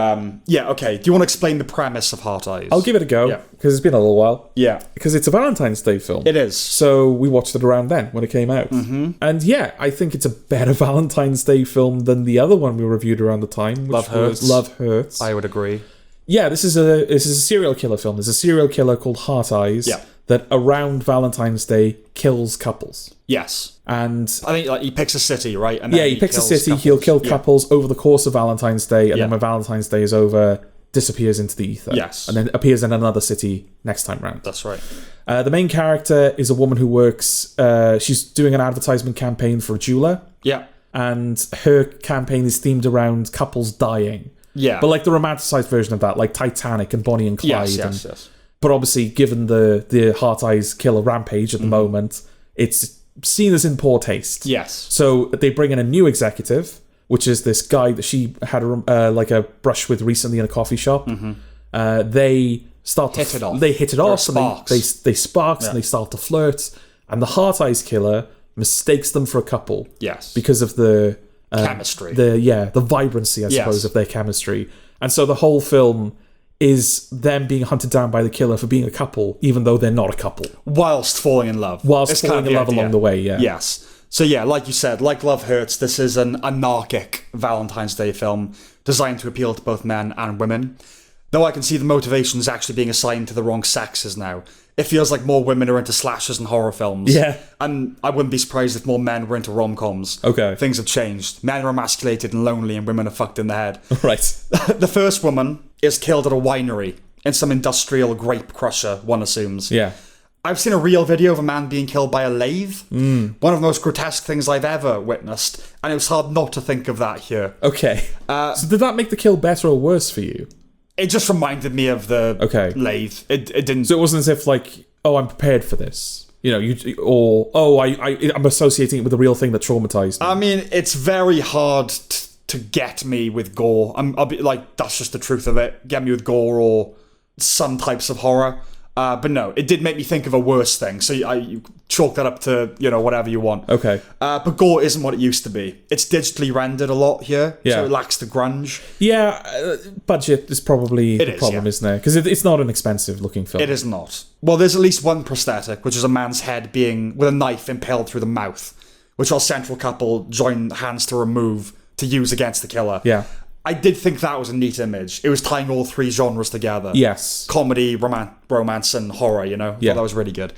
A: yeah, okay. Do you want to explain the premise of Heart Eyes?
B: I'll give it a go,
A: Yeah.
B: because it's been a little while.
A: Yeah,
B: Because it's a Valentine's Day film.
A: it is.
B: So we watched it around then when it came out. Mm-hmm. And yeah, I think it's a better Valentine's Day film than the other one we reviewed around the time, which
A: Love Hurts.
B: was Love Hurts.
A: I would agree.
B: Yeah, this is a serial killer film. There's a serial killer called Heart Eyes
A: Yeah.
B: that around Valentine's Day kills couples.
A: Yes.
B: And
A: I think like he picks a city, right? And
B: yeah,
A: then
B: he picks a
A: kills
B: city,
A: couples.
B: he'll kill
A: Yeah.
B: couples over the course of Valentine's Day, and
A: Yeah.
B: then when Valentine's Day is over, disappears into the ether.
A: Yes.
B: And then appears in another city next time round.
A: That's right.
B: The main character is a woman who works, she's doing an advertisement campaign for a jeweler,
A: Yeah.
B: and her campaign is themed around couples dying.
A: Yeah.
B: But like the romanticized version of that, like Titanic and Bonnie and Clyde.
A: yes.
B: But obviously, given the Heart Eyes killer rampage at the moment, it's seen as in poor taste.
A: Yes.
B: So they bring in a new executive, which is this guy that she had like a brush with recently in a coffee shop. They start
A: Hit it off.
B: They hit it
A: Or
B: off. And
A: sparks.
B: they sparks
A: Yeah.
B: and they start to flirt. And the Heart Eyes killer mistakes them for a couple.
A: Yes.
B: Because of the
A: Chemistry.
B: the vibrancy, I
A: Yes.
B: suppose, of their chemistry. And so the whole film is them being hunted down by the killer for being a couple, even though they're not a couple.
A: Whilst falling in love.
B: Whilst
A: It's kind
B: falling
A: of
B: in
A: the
B: love
A: idea.
B: along the way, yeah.
A: Yes. So yeah, like you said, like Love Hurts, this is an anarchic Valentine's Day film designed to appeal to both men and women. Though I can see the motivations actually being assigned to the wrong sexes now. It feels like more women are into slashers and horror films.
B: Yeah.
A: And I wouldn't be surprised if more men were into rom-coms.
B: Okay.
A: Things have changed. Men are emasculated and lonely and women are fucked in the head.
B: Right.
A: The first woman is killed at a winery in some industrial grape crusher, one assumes.
B: Yeah.
A: I've seen a real video of a man being killed by a lathe. One of the most grotesque things I've ever witnessed, and it was hard not to think of that here.
B: Okay. So did that make the kill better or worse for you?
A: It just reminded me of the
B: Okay.
A: lathe. It didn't...
B: So it wasn't as if like, oh, I'm prepared for this. You know, I'm associating it with the real thing that traumatized me.
A: I mean, it's very hard to get me with gore. I'll be like, that's just the truth of it. Get me with gore or some types of horror. But no, it did make me think of a worse thing. So you chalk that up to, whatever you want.
B: Okay.
A: But gore isn't what it used to be. It's digitally rendered a lot here.
B: Yeah.
A: So it lacks the grunge.
B: Yeah, budget is probably the
A: is,
B: problem,
A: yeah.
B: isn't it? Because it's not an expensive looking film.
A: It is not. Well, there's at least one prosthetic, which is a man's head being with a knife impaled through the mouth. which our central couple join hands to remove to use against the killer.
B: Yeah.
A: I did think that was a neat image. It was tying all three genres together.
B: Yes.
A: Comedy, romance, and horror, you know?
B: Yeah.
A: That was really good.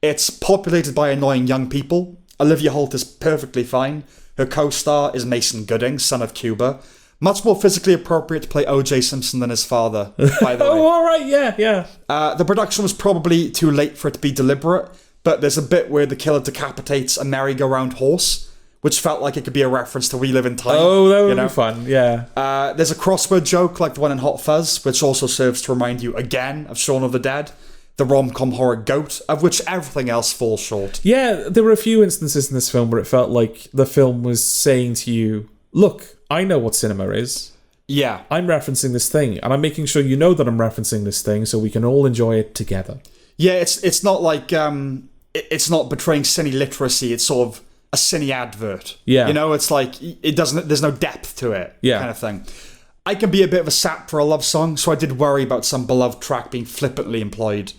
A: It's populated by annoying young people. Olivia Holt is perfectly fine. Her co-star is Mason Gooding, son of Cuba. Much more physically appropriate to play O.J. Simpson than his father, by the way.
B: Oh, all right, yeah.
A: The production was probably too late for it to be deliberate, but there's a bit where the killer decapitates a merry-go-round horse, which felt like it could be a reference to We Live in Time.
B: Oh, that would be fun, yeah.
A: There's a crossword joke like the one in Hot Fuzz, which also serves to remind you again of Shaun of the Dead, the rom-com horror goat, of which everything else falls short.
B: Yeah, there were a few instances in this film where it felt like the film was saying to you, look, I know what cinema is.
A: Yeah.
B: I'm referencing this thing, and I'm making sure you know that I'm referencing this thing so we can all enjoy it together.
A: Yeah, it's not like... it's not betraying cine literacy, it's sort of a cine advert.
B: Yeah.
A: You know, it's like, there's no depth to it,
B: yeah.
A: kind of thing. I can be a bit of a sap for a love song, so I did worry about some beloved track being flippantly employed,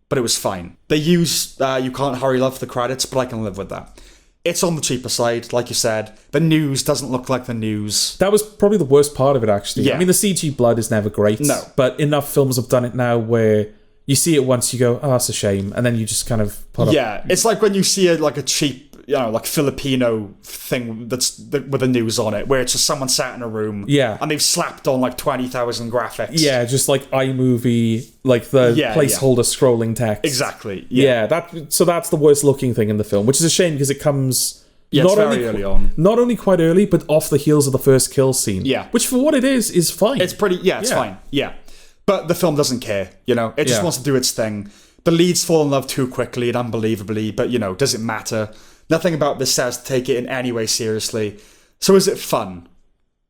A: but it was fine. They use You Can't Hurry Love for the credits, but I can live with that. It's on the cheaper side, like you said. The news doesn't look like the news.
B: That was probably the worst part of it, actually.
A: Yeah.
B: I mean, the CG blood is never great.
A: No.
B: But enough films have done it now where you see it once, you go, oh, that's a shame. And then you just kind of put up...
A: Yeah, it's like when you see a cheap, like Filipino thing with the news on it, where it's just someone sat in a room,
B: yeah,
A: and they've slapped on like 20,000 graphics.
B: Yeah, just like iMovie, like the placeholder scrolling text.
A: Exactly.
B: Yeah, so that's the worst looking thing in the film, which is a shame because it comes
A: early on.
B: Not only quite early, but off the heels of the first kill scene.
A: Yeah.
B: Which for what it is fine.
A: It's pretty, it's fine. Yeah. But the film doesn't care, It just wants to do its thing. The leads fall in love too quickly and unbelievably, but, does it matter? Nothing about this says to take it in any way seriously. So is it fun?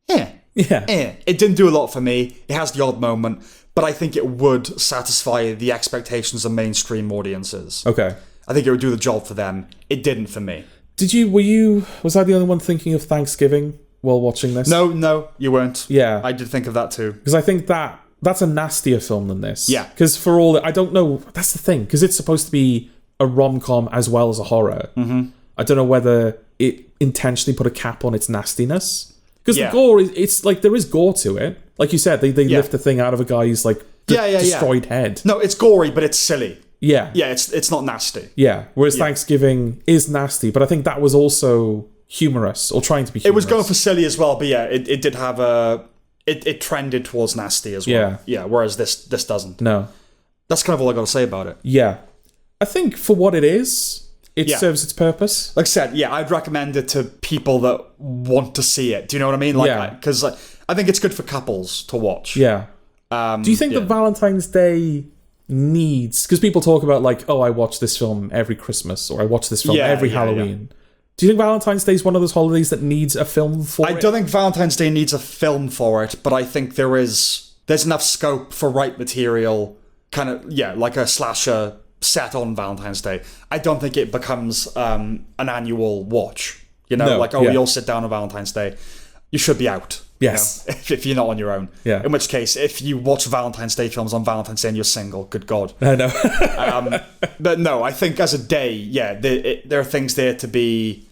A: Yeah. It didn't do a lot for me. It has the odd moment, but I think it would satisfy the expectations of mainstream audiences.
B: Okay.
A: I think it would do the job for them. It didn't for me.
B: Was I the only one thinking of Thanksgiving while watching this?
A: No, you weren't.
B: Yeah.
A: I did think of that too.
B: Because I think that's a nastier film than this.
A: Yeah.
B: Because for all I don't know, that's the thing, because it's supposed to be a rom-com as well as a horror.
A: Mm-hmm.
B: I don't know whether it intentionally put a cap on its nastiness. Because the gore, it's like there is gore to it. Like you said, they lift the thing out of a guy's like destroyed head.
A: No, it's gory, but it's silly.
B: Yeah.
A: Yeah, it's not nasty.
B: Yeah. Whereas Thanksgiving is nasty, but I think that was also humorous, or trying to be humorous.
A: It was going for silly as well, but it did have it trended towards nasty as well.
B: Yeah.
A: Yeah, whereas this doesn't.
B: No.
A: That's kind of all I got to say about it.
B: Yeah. I think for what it is, it serves its purpose.
A: Like I said, I'd recommend it to people that want to see it. Do you know what I mean? Because I think it's good for couples to watch.
B: Yeah. Do you think that Valentine's Day needs... Because people talk about like, oh, I watch this film every Christmas, or I watch this film every Halloween. Do you think Valentine's Day is one of those holidays that needs a film for it?
A: I don't think Valentine's Day needs a film for it, but I think there's enough scope for right material, kind of, like a slasher set on Valentine's Day. I don't think it becomes an annual watch. We all sit down on Valentine's Day. You should be out.
B: Yes.
A: If you're not on your own.
B: Yeah.
A: In which case, if you watch Valentine's Day films on Valentine's Day and you're single, good God.
B: I know.
A: But no, I think as a day, there are things there to be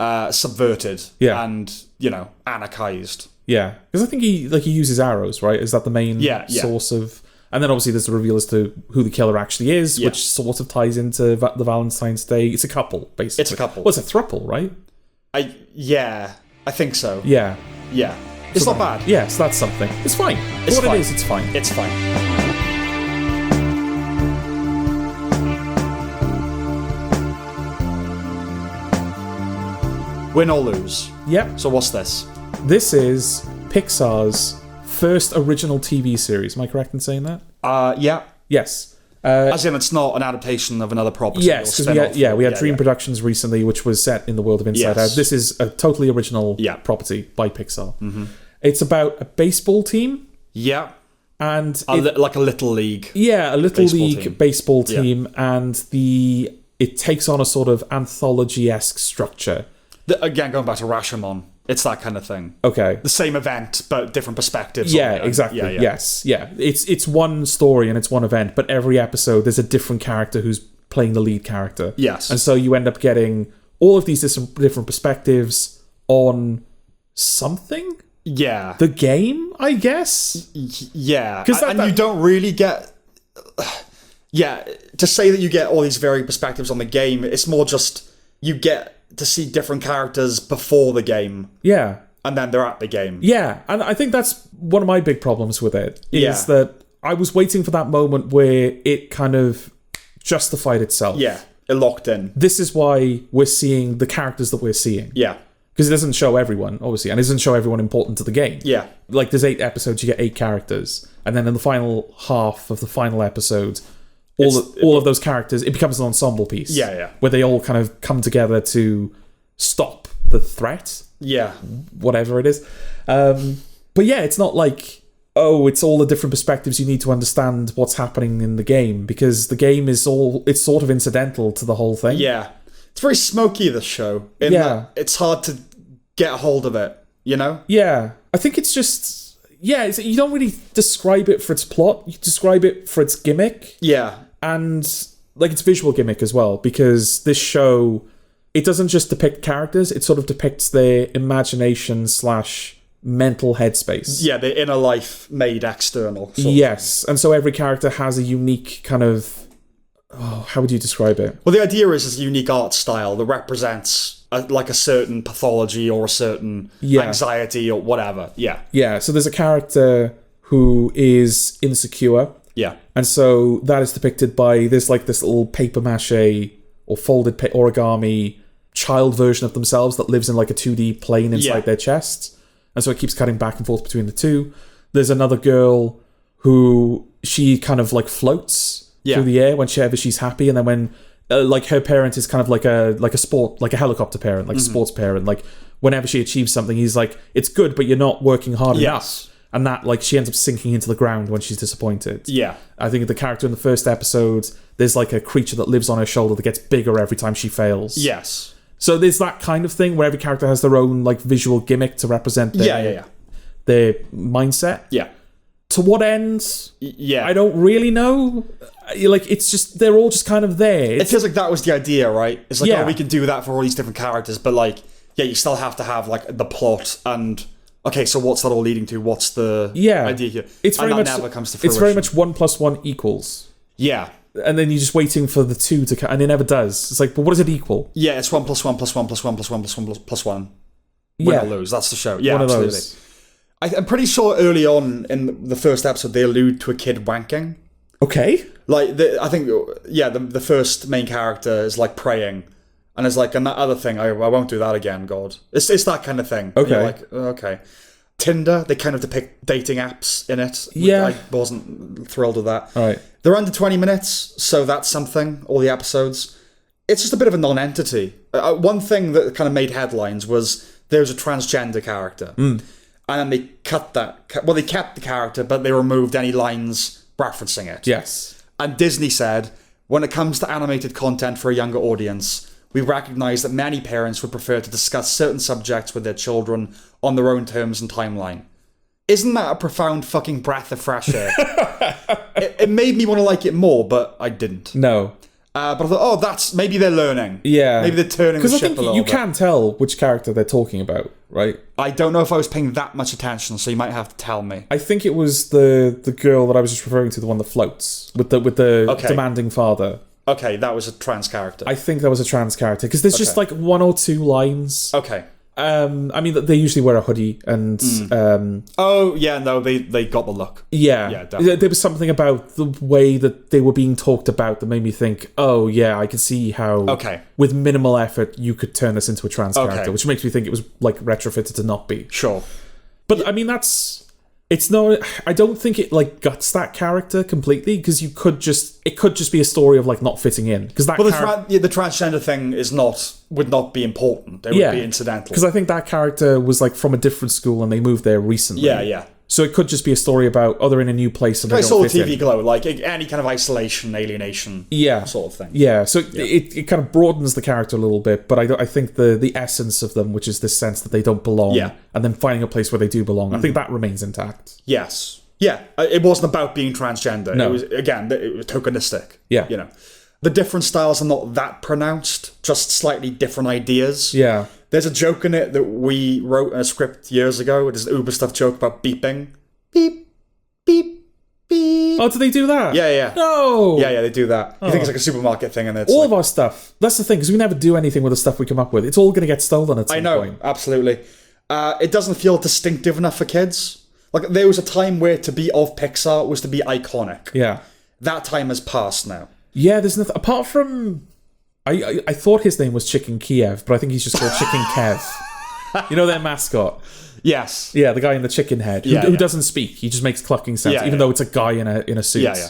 A: subverted and, anarchized.
B: Yeah. Because I think he uses arrows, right? Is that the main source of... And then obviously there's the reveal as to who the killer actually is, which sort of ties into the Valentine's Day. It's a couple, basically.
A: It's a couple.
B: Well, it's a throuple, right?
A: I think so.
B: Yeah.
A: Yeah. It's not bad.
B: Yeah, so that's something. It's fine.
A: It's
B: For what
A: fine.
B: it is, it's fine.
A: It's fine. Win or lose.
B: Yep.
A: So what's this?
B: This is Pixar's first original TV series. Am I correct in saying that?
A: Yeah.
B: Yes.
A: As in, it's not an adaptation of another property.
B: Yes, because we had Dream Productions recently, which was set in the world of Inside Out. This is a totally original property by Pixar. Mm-hmm. It's about a baseball team.
A: Yeah.
B: And
A: like a little league.
B: Yeah, a little league baseball team,
A: yeah.
B: And it takes on a sort of anthology-esque structure.
A: Again, going back to Rashomon, it's that kind of thing.
B: Okay.
A: The same event, but different perspectives.
B: Yeah, exactly. Yeah. Yes, yeah. It's one story and it's one event, but every episode there's a different character who's playing the lead character.
A: Yes.
B: And so you end up getting all of these different perspectives on something.
A: Yeah.
B: The game, I guess.
A: Yeah. And you don't really get... Yeah, to say that you get all these varied perspectives on the game, it's more just you get to see different characters before the game.
B: Yeah.
A: And then they're at the game.
B: Yeah, and I think that's one of my big problems with it, is that I was waiting for that moment where it kind of justified itself.
A: Yeah, it locked in.
B: This is why we're seeing the characters that we're seeing.
A: Yeah.
B: Because it doesn't show everyone, obviously, and it doesn't show everyone important to the game.
A: Yeah.
B: Like, there's 8 episodes, you get 8 characters, and then in the final half of the final episode... All of those characters, it becomes an ensemble piece.
A: Yeah, yeah.
B: Where they all kind of come together to stop the threat.
A: Yeah.
B: Whatever it is. But yeah, it's not like, oh, it's all the different perspectives you need to understand what's happening in the game, because the game is it's sort of incidental to the whole thing.
A: Yeah. It's very smoky, this show. It's hard to get a hold of it, you know?
B: Yeah. I think it's just... Yeah, you don't really describe it for its plot. You describe it for its gimmick.
A: Yeah.
B: And like its visual gimmick as well, because this show, it doesn't just depict characters, it sort of depicts their imagination / mental headspace.
A: Yeah, their inner life made external.
B: Yes, and so every character has a unique kind of... Oh, how would you describe it?
A: Well, the idea is a unique art style that represents like a certain pathology or a certain anxiety or whatever. Yeah.
B: Yeah, so there's a character who is insecure.
A: Yeah.
B: And so that is depicted by this little paper mache or folded origami child version of themselves that lives in like a 2D plane inside their chests. And so it keeps cutting back and forth between the two. There's another girl who she kind of like floats through the air whenever she's happy, and then when like her parent is kind of like a helicopter parent, like a sports parent, like whenever she achieves something, he's like, it's good, but you're not working hard enough. And that, like, she ends up sinking into the ground when she's disappointed.
A: Yeah.
B: I think the character in the first episode, there's like a creature that lives on her shoulder that gets bigger every time she fails.
A: Yes.
B: So there's that kind of thing where every character has their own like visual gimmick to represent their mindset.
A: Yeah.
B: To what end?
A: Yeah.
B: I don't really know. Like, it's just, they're all just kind of there.
A: It feels like that was the idea, right? It's like, oh, we can do that for all these different characters, but like, yeah, you still have to have like the plot and... Okay, so what's that all leading to? What's the idea here?
B: It's very much,
A: never comes to fruition.
B: It's very much 1 + 1 equals.
A: Yeah.
B: And then you're just waiting for the 2 to come, and it never does. It's like, but what does it equal?
A: Yeah, it's 1 + 1 + 1 + 1 + 1 + 1 + 1. Win or lose, that's the show. Yeah,
B: one
A: absolutely.
B: Of those.
A: I'm pretty sure early on in the first episode they allude to a kid wanking.
B: Okay.
A: Like, I think, the first main character is like praying. And it's like, and that other thing, I won't do that again, God. It's that kind of thing.
B: Okay.
A: You're like, okay. Tinder, they kind of depict dating apps in it.
B: Yeah.
A: I wasn't thrilled with that.
B: All right.
A: They're under 20 minutes, so that's something, all the episodes. It's just a bit of a non-entity. One thing that kind of made headlines was there's a transgender character. And then they cut that. Well, they kept the character, but they removed any lines referencing it.
B: Yes.
A: And Disney said, when it comes to animated content for a younger audience, we recognise that many parents would prefer to discuss certain subjects with their children on their own terms and timeline. Isn't that a profound fucking breath of fresh air? it made me want to like it more, but I didn't.
B: No.
A: But I thought, that's maybe they're learning.
B: Yeah.
A: Maybe they're turning the ship a little bit.
B: Because I think you can tell which character they're talking about, right?
A: I don't know if I was paying that much attention, so you might have to tell me.
B: I think it was the girl that I was just referring to, the one that floats, with the demanding father.
A: Okay, that was a trans character.
B: I think that was a trans character, because there's just like 1 or 2 lines.
A: Okay.
B: I mean, they usually wear a hoodie, and
A: oh yeah, no, they got the look.
B: Yeah,
A: definitely.
B: There was something about the way that they were being talked about that made me think, oh yeah, I can see how with minimal effort you could turn this into a trans character, which makes me think it was like retrofitted to not be.
A: Sure.
B: But I mean, it's not. I don't think it like guts that character completely, because it could just be a story of like not fitting in. Because that
A: the transgender thing would not be important. It would be incidental.
B: Because I think that character was like from a different school and they moved there recently.
A: Yeah.
B: So it could just be a story about, they're in a new place and they don't fit in.
A: TV glow, like any kind of isolation, alienation, sort of thing.
B: Yeah, so it kind of broadens the character a little bit, but I think the essence of them, which is this sense that they don't belong, and then finding a place where they do belong, I think that remains intact.
A: Yes. Yeah, it wasn't about being transgender.
B: No.
A: It was, again, it was tokenistic.
B: Yeah.
A: You know. The different styles are not that pronounced, just slightly different ideas.
B: Yeah.
A: There's a joke in it that we wrote in a script years ago. It is an Uber stuff joke about beeping. Beep, beep, beep.
B: Oh, do they do that?
A: Yeah.
B: No!
A: Yeah, they do that. You think it's like a supermarket thing, and it's
B: all
A: like,
B: of our stuff. That's the thing, because we never do anything with the stuff we come up with. It's all going to get stolen at some point.
A: Absolutely. It doesn't feel distinctive enough for kids. Like, there was a time where to be of Pixar was to be iconic.
B: Yeah.
A: That time has passed now.
B: Yeah, there's nothing... Apart from... I thought his name was Chicken Kiev, but I think he's just called Chicken Kev. You know their mascot?
A: Yes.
B: Yeah, the guy in the chicken head, who doesn't speak. He just makes clucking sounds, even though it's a guy in a suit.
A: Yeah.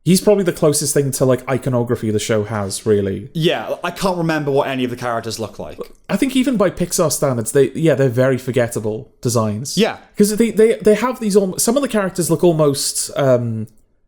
B: He's probably the closest thing to, like, iconography the show has, really.
A: Yeah, I can't remember what any of the characters look like.
B: I think even by Pixar standards, they're very forgettable designs.
A: Yeah.
B: Because they have these... Some of the characters look almost...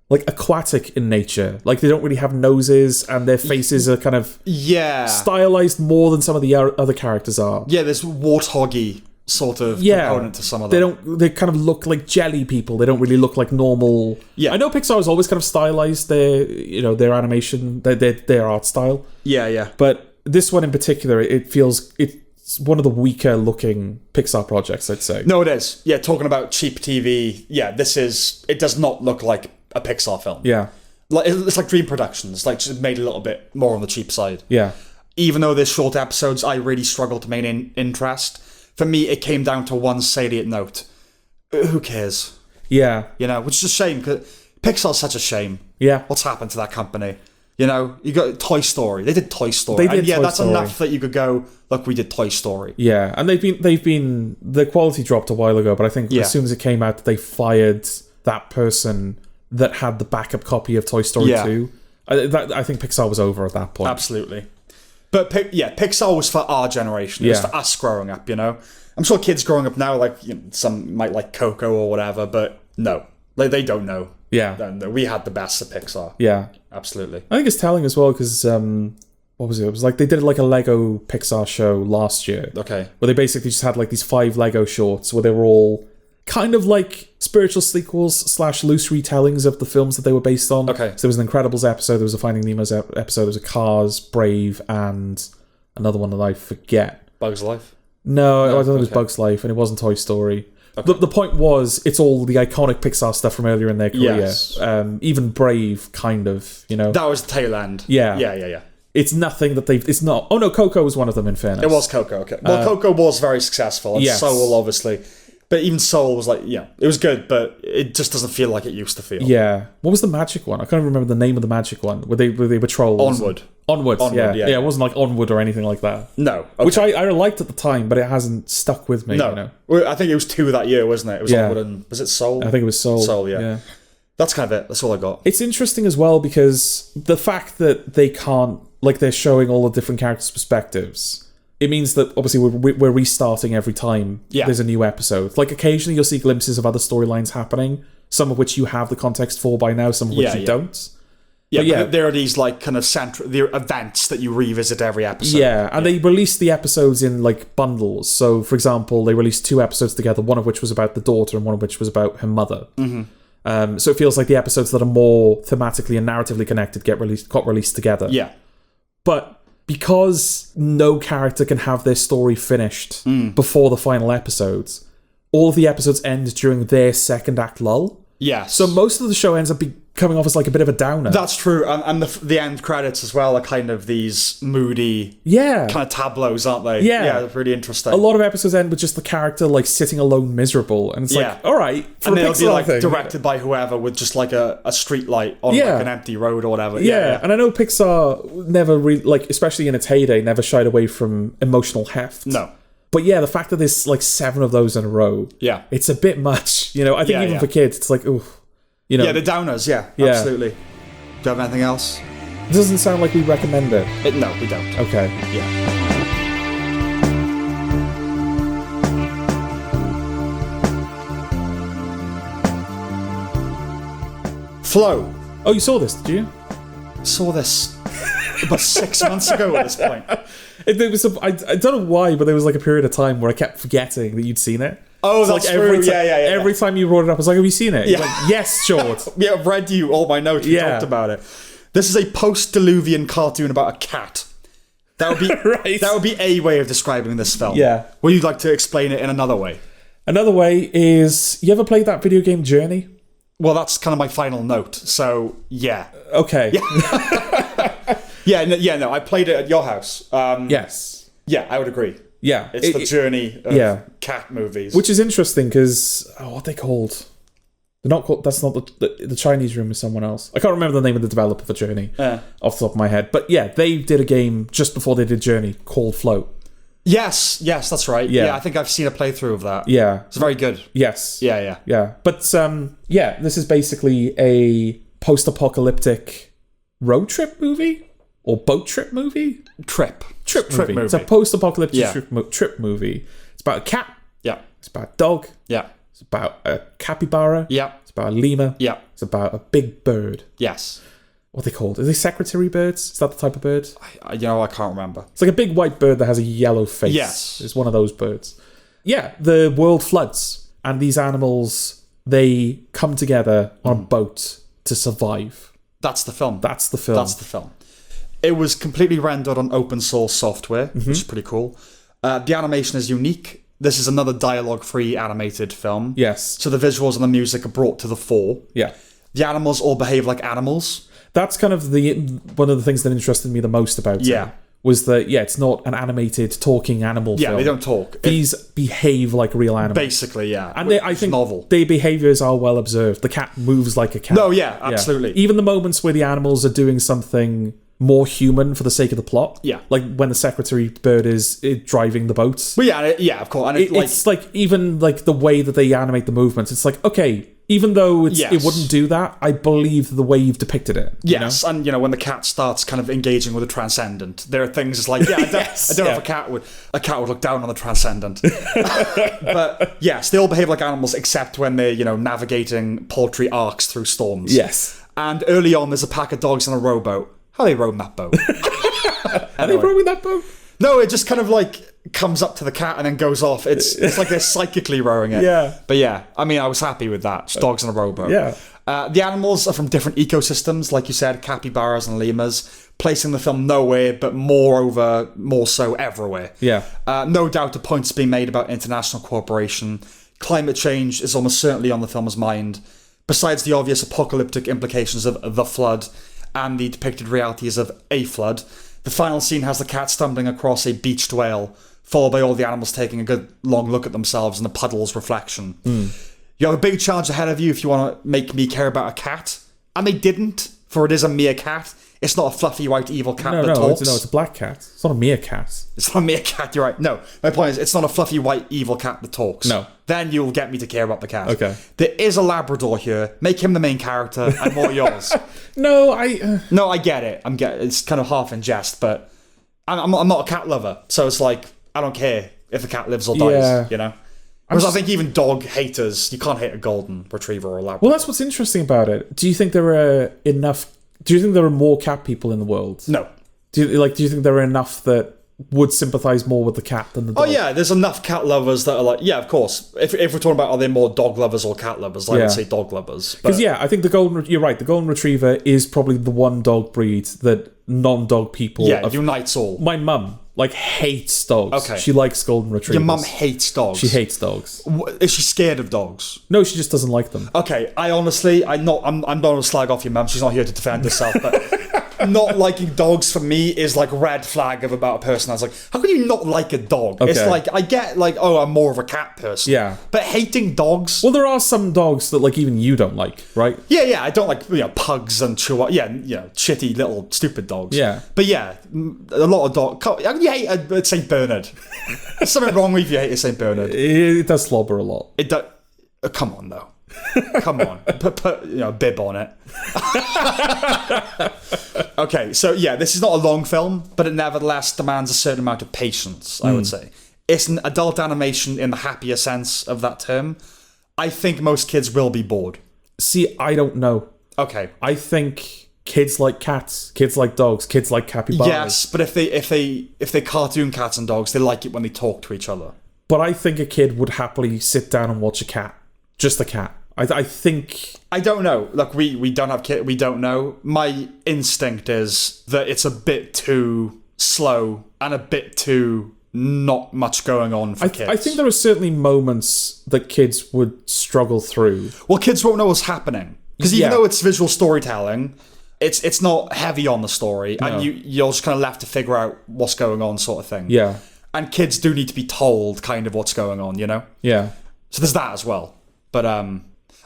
B: like aquatic in nature. Like they don't really have noses and their faces are kind of stylized more than some of the other characters are.
A: Yeah, there's warthoggy sort of component to some of them.
B: They kind of look like jelly people. They don't really look like normal. Yeah. I know Pixar has always kind of stylized their animation, their art style.
A: Yeah.
B: But this one in particular, it's one of the weaker looking Pixar projects, I'd say.
A: No, it is. Yeah, talking about cheap TV, it does not look like a Pixar film.
B: Yeah.
A: Like, it's like Dream Productions, like just made a little bit more on the cheap side.
B: Yeah.
A: Even though there's short episodes, I really struggle to maintain interest. For me, it came down to one salient note. Who cares?
B: Yeah.
A: You know, which is a shame, because Pixar's such a shame.
B: Yeah.
A: What's happened to that company? You know, you got Toy Story. They did Toy Story. That's enough that you could go, look, we did Toy Story.
B: Yeah, and the quality dropped a while ago, but I think as soon as it came out, they fired that person that had the backup copy of Toy Story 2. I think Pixar was over at that point.
A: Absolutely. But Pixar was for our generation. It was for us growing up, you know? I'm sure kids growing up now, like, some might like Coco or whatever, but no. They don't know.
B: Yeah.
A: No, we had the best of Pixar.
B: Yeah.
A: Absolutely.
B: I think it's telling as well, because, what was it? It was like they did like a Lego Pixar show last year.
A: Okay.
B: Where they basically just had like these 5 Lego shorts where they were all kind of like spiritual sequels / loose retellings of the films that they were based on.
A: Okay.
B: So there was an Incredibles episode, there was a Finding Nemo's episode, there was a Cars, Brave, and another one that I forget.
A: Bug's Life?
B: No, I don't think it was Bug's Life, and it wasn't Toy Story. Okay. The point was, it's all the iconic Pixar stuff from earlier in their career. Yes. Even Brave, kind of, you know.
A: That was the tail end.
B: Yeah.
A: Yeah.
B: It's nothing that it's not... Oh no, Coco was one of them, in fairness.
A: It was Coco, okay. Well, Coco was very successful, and Soul, obviously. But even Soul was like, it was good, but it just doesn't feel like it used to feel.
B: Yeah. What was the magic one? I can't remember the name of the magic one. Where they were trolls.
A: Onward,
B: yeah. It wasn't like Onward or anything like that.
A: No. Okay.
B: Which I liked at the time, but it hasn't stuck with me.
A: No.
B: You know?
A: Well, I think it was 2 that year, wasn't it? It was Onward and... Was it Soul?
B: I think it was Soul.
A: Soul, yeah. That's kind of it. That's all I got.
B: It's interesting as well, because the fact that they can't... Like, they're showing all the different characters' perspectives... It means that, obviously, we're restarting every time there's a new episode. Like, occasionally you'll see glimpses of other storylines happening, some of which you have the context for by now, some of which you don't.
A: But there are these, like, kind of there are events that you revisit every episode.
B: Yeah, and they release the episodes in, like, bundles. So, for example, they released 2 episodes together, one of which was about the daughter and one of which was about her mother. Mm-hmm. So it feels like the episodes that are more thematically and narratively connected got released together.
A: Yeah.
B: But... because no character can have their story finished before the final episodes, all of the episodes end during their second act lull.
A: Yes.
B: So most of the show ends up coming off as like a bit of a downer.
A: That's true. And the end credits as well are kind of these moody kind of tableaus, aren't they? Yeah, they're really interesting.
B: A lot of episodes end with just the character like sitting alone miserable. And it's like, all right.
A: And they'll be like directed by whoever with just like a street light on like an empty road or whatever.
B: Yeah. And I know Pixar never like, especially in its heyday, never shied away from emotional heft.
A: No.
B: But yeah, the fact that there's like 7 of those in a row, it's a bit much. You know, I think even for kids, it's like, ooh, you know.
A: Yeah, the downers, absolutely. Do you have anything else?
B: It doesn't sound like we recommend it.
A: No, we don't.
B: Okay.
A: Yeah. Flow.
B: Oh, you saw this, did you?
A: Saw this about 6 months ago at this point.
B: There was I don't know why, but there was like a period of time where I kept forgetting that you'd seen it.
A: Oh, so that's
B: like
A: true.
B: Every time you brought it up, I was like, have you seen it?
A: Yeah.
B: Like, yes, Short.
A: I've read you all my notes. We talked about it. This is a post-Diluvian cartoon about a cat. That would be
B: Right.
A: That would be a way of describing this film.
B: Yeah.
A: Would you like to explain it in another way?
B: Another way is, you ever played that video game Journey?
A: Well, that's kind of my final note. So, yeah.
B: Okay.
A: No, I played it at your house.
B: Yes.
A: Yeah, I would agree.
B: Yeah.
A: It's the journey of cat movies.
B: Which is interesting because, what are they called? They're not called, that's not the Chinese room is someone else. I can't remember the name of the developer for Journey off the top of my head. But yeah, they did a game just before they did Journey called Float.
A: Yes, that's right. Yeah, I think I've seen a playthrough of that.
B: Yeah.
A: It's very good.
B: Yes.
A: Yeah.
B: But, this is basically a post-apocalyptic road trip movie? Or boat trip movie?
A: Trip
B: movie.
A: movie.
B: It's a post-apocalyptic trip movie. It's about a cat.
A: Yeah.
B: It's about a dog.
A: Yeah.
B: It's about a capybara.
A: Yeah.
B: It's about a lemur.
A: Yeah.
B: It's about a big bird.
A: Yes.
B: What are they called? Are they secretary birds? Is that the type of bird?
A: I can't remember.
B: It's like a big white bird that has a yellow face.
A: Yes.
B: It's one of those birds. Yeah, the world floods, and these animals, they come together on a boat to survive.
A: That's the film.
B: That's the film.
A: It was completely rendered on open source software, which is pretty cool. The animation is unique. This is another dialogue-free animated film.
B: Yes.
A: So the visuals and the music are brought to the fore.
B: Yeah.
A: The animals all behave like animals.
B: That's kind of one of the things that interested me the most about it. Was that, it's not an animated talking animal film.
A: Yeah, they don't talk.
B: These behave like real animals.
A: Basically, yeah.
B: And I think
A: novel.
B: their behaviours are well observed. The cat moves like a cat.
A: No, yeah, absolutely.
B: Even the moments where the animals are doing something more human for the sake of the plot.
A: Yeah.
B: Like when the secretary bird is driving the boat.
A: Well, yeah, of course. And
B: it's like even like the way that they animate the movements. It's like, okay, even though it wouldn't do that, I believe the way you've depicted it.
A: Yes, you know? And when the cat starts kind of engaging with the transcendent, there are things it's like, I don't know if a cat would look down on the transcendent. But yes, they all behave like animals except when they're, navigating paltry arcs through storms.
B: Yes.
A: And early on, there's a pack of dogs on a rowboat. How are they rowing that boat?
B: Are they rowing that boat?
A: No, it just kind of like comes up to the cat and then goes off. It's like they're psychically rowing it.
B: Yeah.
A: But yeah, I mean, I was happy with that. Just dogs on a rowboat.
B: Yeah.
A: The animals are from different ecosystems, like you said, capybaras and lemurs, placing the film nowhere, but more so everywhere.
B: Yeah.
A: No doubt a point's being made about international cooperation. Climate change is almost certainly on the film's mind. Besides the obvious apocalyptic implications of the flood and the depicted realities of a flood, the final scene has the cat stumbling across a beached whale, followed by all the animals taking a good long look at themselves in the puddle's reflection. You have a big challenge ahead of you if you want to make me care about a cat. And they didn't, for it is a meerkat. It's not a fluffy white evil cat that talks.
B: It's a black cat. It's not a meerkat.
A: It's not a meerkat, you're right. No, my point is, it's not a fluffy white evil cat that talks.
B: No.
A: Then you'll get me to care about the cat.
B: Okay.
A: There is a Labrador here. Make him the main character and more yours.
B: No, I
A: get it. It's kind of half in jest, but I'm not a cat lover. So it's like, I don't care if the cat lives or dies, Whereas I think even dog haters, you can't hate a golden retriever or a Labrador.
B: Well, that's what's interesting about it. Do you think there are more cat people in the world?
A: No.
B: Do you think there are enough that would sympathise more with the cat than the dog?
A: Oh yeah, there's enough cat lovers that are like, yeah, of course. If we're talking about are there more dog lovers or cat lovers, I would say dog lovers.
B: Because I think you're right, the golden retriever is probably the one dog breed that non-dog people...
A: Yeah, unites all.
B: My mum, hates dogs.
A: Okay.
B: She likes golden retrievers.
A: Your mum hates dogs?
B: She hates dogs.
A: Is she scared of dogs?
B: No, she just doesn't like them.
A: Okay, I'm not going to slag off your mum. She's not here to defend herself, but... not liking dogs for me is like red flag about a person. I was like, how can you not like a dog?
B: Okay.
A: It's like, I get I'm more of a cat person.
B: Yeah.
A: But hating dogs...
B: Well, there are some dogs that even you don't like, right?
A: Yeah, I don't like, pugs and chihuahua. Yeah, shitty little stupid dogs.
B: Yeah.
A: But yeah, a lot of dogs... You hate a St. Bernard. There's something wrong with you hate a St. Bernard.
B: It does slobber a lot.
A: It does... Come on, though. Come on. Put a bib on it. Okay, so yeah, this is not a long film, but it nevertheless demands a certain amount of patience, I would say. It's an adult animation in the happier sense of that term. I think most kids will be bored.
B: See, I don't know.
A: Okay.
B: I think kids like cats, kids like dogs, kids like capybaras.
A: Yes, but if they cartoon cats and dogs, they like it when they talk to each other.
B: But I think a kid would happily sit down and watch a cat. Just a cat. I think...
A: I don't know. Look, we don't have kids. We don't know. My instinct is that it's a bit too slow and a bit too not much going on for kids.
B: I think there are certainly moments that kids would struggle through.
A: Well, kids won't know what's happening. Because even though it's visual storytelling, it's not heavy on the story. No. And you're just kind of left to figure out what's going on sort of thing.
B: Yeah.
A: And kids do need to be told kind of what's going on, you know?
B: Yeah.
A: So there's that as well. But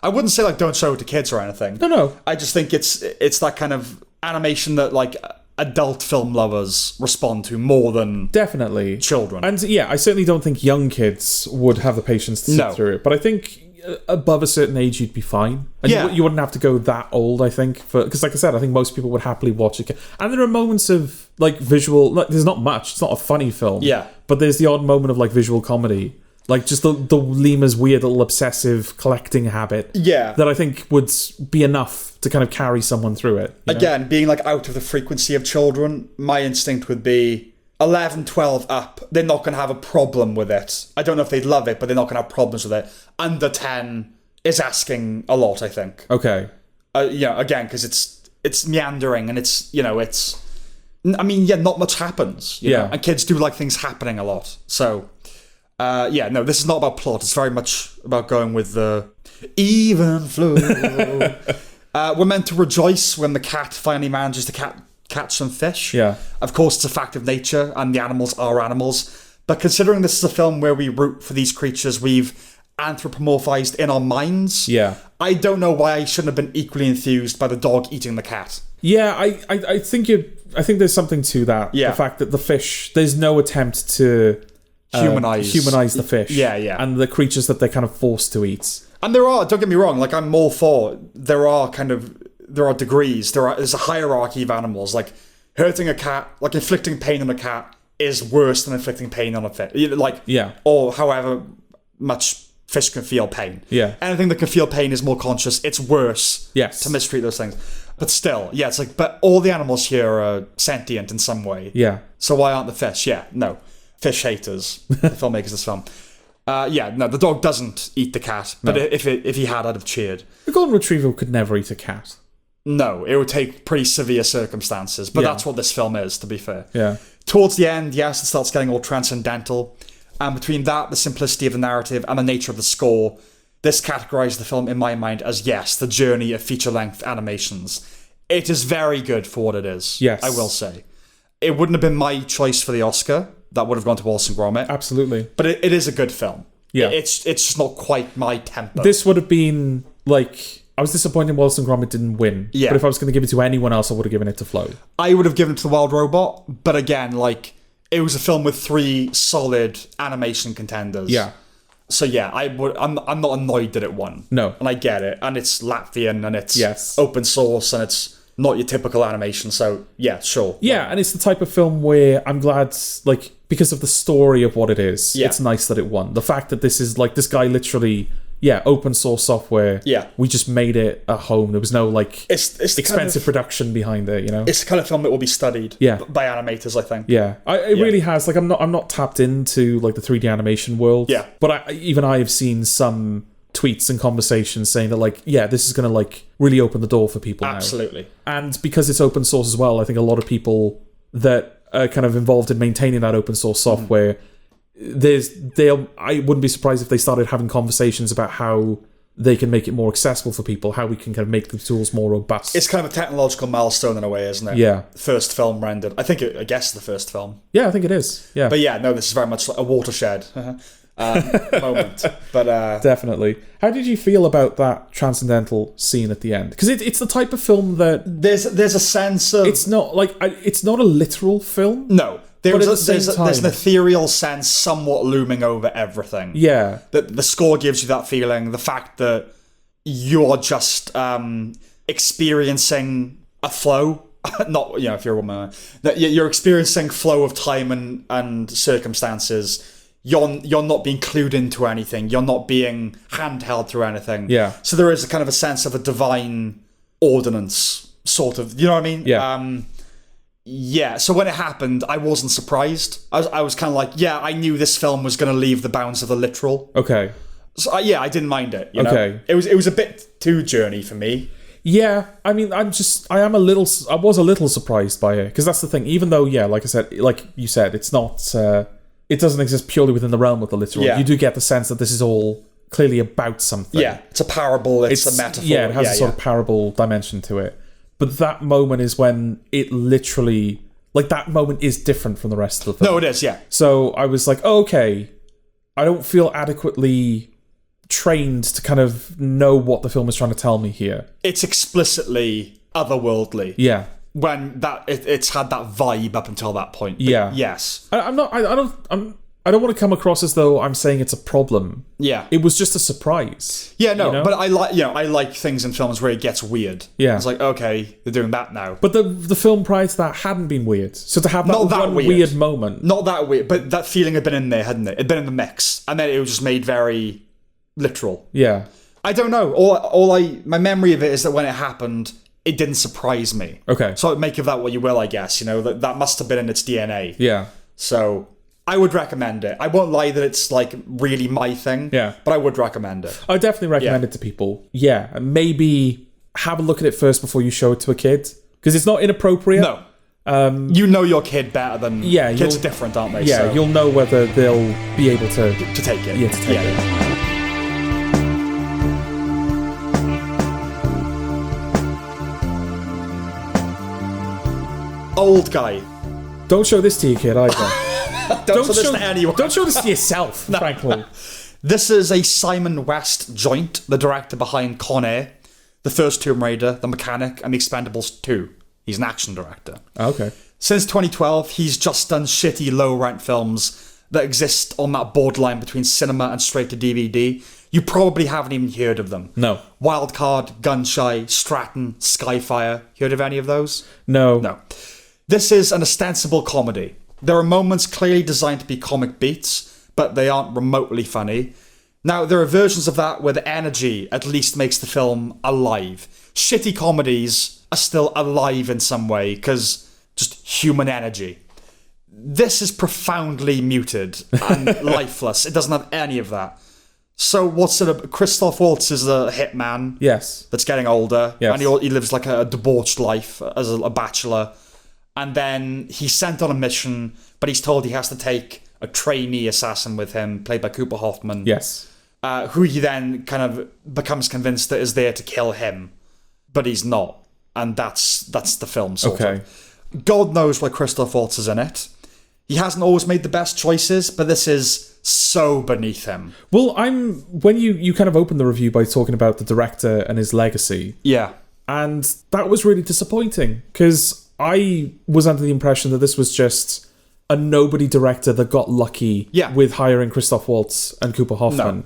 A: I wouldn't say, like, don't show it to kids or anything.
B: No.
A: I just think it's that kind of animation that, like, adult film lovers respond to more than
B: definitely
A: children.
B: And yeah, I certainly don't think young kids would have the patience to sit through it. But I think above a certain age, you'd be fine. And you wouldn't have to go that old, I think. Because, like I said, I think most people would happily watch it. And there are moments of, like, visual... Like, there's not much. It's not a funny film.
A: Yeah.
B: But there's the odd moment of, like, visual comedy. Like, just the lemur's weird little obsessive collecting habit.
A: Yeah.
B: That I think would be enough to kind of carry someone through it.
A: Again, being, like, out of the frequency of children, my instinct would be 11, 12 up. They're not going to have a problem with it. I don't know if they'd love it, but they're not going to have problems with it. Under 10 is asking a lot, I think.
B: Okay.
A: Again, because it's meandering and it's, I mean, not much happens. You know? And kids do like things happening a lot. So... this is not about plot. It's very much about going with the even flow. We're meant to rejoice when the cat finally manages to catch some fish.
B: Yeah.
A: Of course, it's a fact of nature, and the animals are animals. But considering this is a film where we root for these creatures we've anthropomorphized in our minds, I don't know why I shouldn't have been equally enthused by the dog eating the cat.
B: Yeah, I think there's something to that.
A: Yeah.
B: The fact that the fish, there's no attempt to... humanize the fish.
A: Yeah.
B: And the creatures that they're kind of forced to eat.
A: And there are, don't get me wrong, like, I'm all for, there are degrees, there's a hierarchy of animals, like, hurting a cat, like, inflicting pain on a cat is worse than inflicting pain on a fish. Like, or however much fish can feel pain.
B: Yeah.
A: Anything that can feel pain is more conscious, it's worse to mistreat those things. But still, it's like, but all the animals here are sentient in some way.
B: Yeah.
A: So why aren't the fish? Yeah, no. Fish haters, the filmmakers of this film. The dog doesn't eat the cat, but if he had, I'd have cheered.
B: The golden retriever could never eat a cat.
A: No, it would take pretty severe circumstances, but that's what this film is, to be fair.
B: Yeah.
A: Towards the end, it starts getting all transcendental, and between that, the simplicity of the narrative, and the nature of the score, this categorizes the film, in my mind, as, the journey of feature-length animations. It is very good for what it is, I will say. It wouldn't have been my choice for the Oscar. That would have gone to Wallace and Gromit.
B: Absolutely.
A: But it is a good film.
B: Yeah.
A: It's just not quite my tempo.
B: This would have been, like... I was disappointed Wallace and Gromit didn't win.
A: Yeah.
B: But if I was going to give it to anyone else, I would have given it to Flo.
A: I would have given it to The Wild Robot. But again, like, it was a film with 3 solid animation contenders.
B: Yeah.
A: So I'm not annoyed that it won.
B: No.
A: And I get it. And it's Latvian and it's
B: Yes.
A: open source and it's not your typical animation. So, sure.
B: Yeah, and it's the type of film where I'm glad, like, because of the story of what it is, it's nice that it won. The fact that this is, like, this guy literally, open source software.
A: Yeah.
B: We just made it at home. There was no, like,
A: it's
B: expensive production behind it, you know?
A: It's the kind of film that will be studied by animators, I think.
B: Yeah. It really has. Like, I'm not tapped into, like, the 3D animation world.
A: Yeah.
B: But I have seen some tweets and conversations saying that, like, this is going to, like, really open the door for people now.
A: Absolutely.
B: And because it's open source as well, I think a lot of people that are kind of involved in maintaining that open source software, I wouldn't be surprised if they started having conversations about how they can make it more accessible for people, how we can kind of make the tools more robust.
A: It's kind of a technological milestone in a way, isn't it?
B: Yeah.
A: First film rendered. I guess the first film.
B: Yeah, I think it is. Yeah.
A: But this is very much like a watershed moment. But
B: definitely. How did you feel about that transcendental scene at the end? Because it's the type of film that
A: there's a sense of
B: it's not like it's not a literal film.
A: No. There's
B: an
A: an ethereal sense somewhat looming over everything.
B: Yeah.
A: The score gives you that feeling. The fact that you're just experiencing a flow. Not, if you're a woman. That you're experiencing flow of time and circumstances. You're not being clued into anything. You're not being handheld through anything.
B: Yeah.
A: So there is a kind of a sense of a divine ordinance, sort of. You know what I mean?
B: Yeah.
A: So when it happened, I wasn't surprised. I was kind of like, I knew this film was going to leave the bounds of the literal.
B: Okay.
A: So, yeah, I didn't mind it. You know?
B: Okay.
A: It was a bit too journey for me.
B: Yeah, I mean, I was a little surprised by it, because that's the thing. Even though, yeah, like you said, it's not, it doesn't exist purely within the realm of the literal.
A: Yeah.
B: You do get the sense that this is all clearly about something.
A: Yeah, it's a parable, it's a metaphor.
B: Yeah, it has a sort of parable dimension to it. But that moment is when it literally, like, that moment is different from the rest of the film.
A: No, it is, yeah.
B: So I was like, oh, okay, I don't feel adequately trained to kind of know what the film is trying to tell me here.
A: It's explicitly otherworldly.
B: Yeah.
A: When it's had that vibe up until that point. But
B: Yeah.
A: Yes.
B: I don't want to come across as though I'm saying it's a problem.
A: Yeah.
B: It was just a surprise.
A: Yeah, no,
B: you know?
A: but I like things in films where it gets weird.
B: Yeah.
A: It's like, okay, they're doing that now.
B: But the film prior to that hadn't been weird. So to have that,
A: Not that
B: one
A: weird.
B: weird moment.
A: Not that weird, but that feeling had been in there, hadn't it? It'd been in the mix. And then it was just made very literal.
B: Yeah.
A: I don't know. My memory of it is that when it happened, it didn't surprise me.
B: Okay.
A: So make of that what you will, I guess. You know, that must have been in its DNA.
B: Yeah.
A: So I would recommend it. I won't lie that it's like really my thing.
B: Yeah.
A: But I would recommend it.
B: I definitely recommend it to people. Yeah. And maybe have a look at it first before you show it to a kid. Because it's not inappropriate.
A: No. You know your kid better than kids are different, aren't they?
B: Yeah,
A: so.
B: You'll know whether they'll be able to
A: take it.
B: Yeah, to take it.
A: Old guy.
B: Don't show this to your kid either.
A: Don't show this to anyone.
B: Don't show this to yourself, frankly.
A: This is a Simon West joint, the director behind Con Air, the first Tomb Raider, The Mechanic, and The Expendables 2. He's an action director.
B: Okay.
A: Since 2012, he's just done shitty low-rent films that exist on that borderline between cinema and straight-to-DVD. You probably haven't even heard of them.
B: No.
A: Wildcard, Gunshy, Stratton, Skyfire. Heard of any of those?
B: No.
A: No. This is an ostensible comedy. There are moments clearly designed to be comic beats, but they aren't remotely funny. Now, there are versions of that where the energy at least makes the film alive. Shitty comedies are still alive in some way, because just human energy. This is profoundly muted and lifeless. It doesn't have any of that. So what's it? Christoph Waltz is a hitman.
B: Yes.
A: That's getting older.
B: Yes.
A: And he lives like a debauched life as a bachelor. And then he's sent on a mission, but he's told he has to take a trainee assassin with him, played by Cooper Hoffman.
B: Yes.
A: Who he then kind of becomes convinced that is there to kill him, but he's not. And that's the film, sort of. God knows why Christoph Waltz is in it. He hasn't always made the best choices, but this is so beneath him.
B: Well, when you kind of opened the review by talking about the director and his legacy.
A: Yeah.
B: And that was really disappointing, because I was under the impression that this was just a nobody director that got lucky with hiring Christoph Waltz and Cooper Hoffman.
A: No.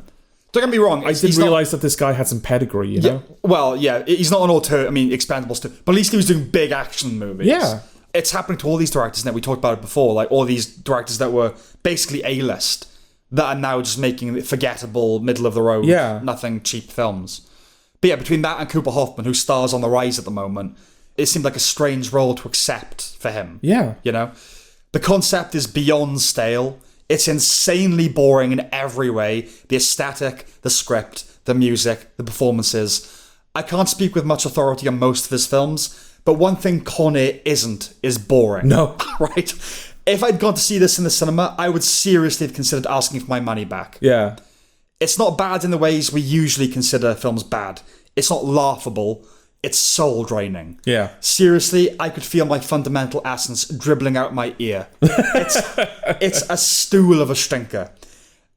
A: Don't get me wrong.
B: I didn't realise that this guy had some pedigree, you know?
A: Well, yeah, he's not an auteur. I mean, Expendables 2. But at least he was doing big action movies.
B: Yeah.
A: It's happening to all these directors now. We talked about it before. Like, all these directors that were basically A-list that are now just making forgettable, middle-of-the-road, nothing cheap films. But yeah, between that and Cooper Hoffman, who stars on the rise at the moment, it seemed like a strange role to accept for him.
B: Yeah.
A: You know? The concept is beyond stale. It's insanely boring in every way. The aesthetic, the script, the music, the performances. I can't speak with much authority on most of his films, but one thing Con Air isn't is boring.
B: No.
A: Right? If I'd gone to see this in the cinema, I would seriously have considered asking for my money back.
B: Yeah.
A: It's not bad in the ways we usually consider films bad. It's not laughable. It's soul-draining.
B: Yeah.
A: Seriously, I could feel my fundamental essence dribbling out my ear. It's a stool of a stinker.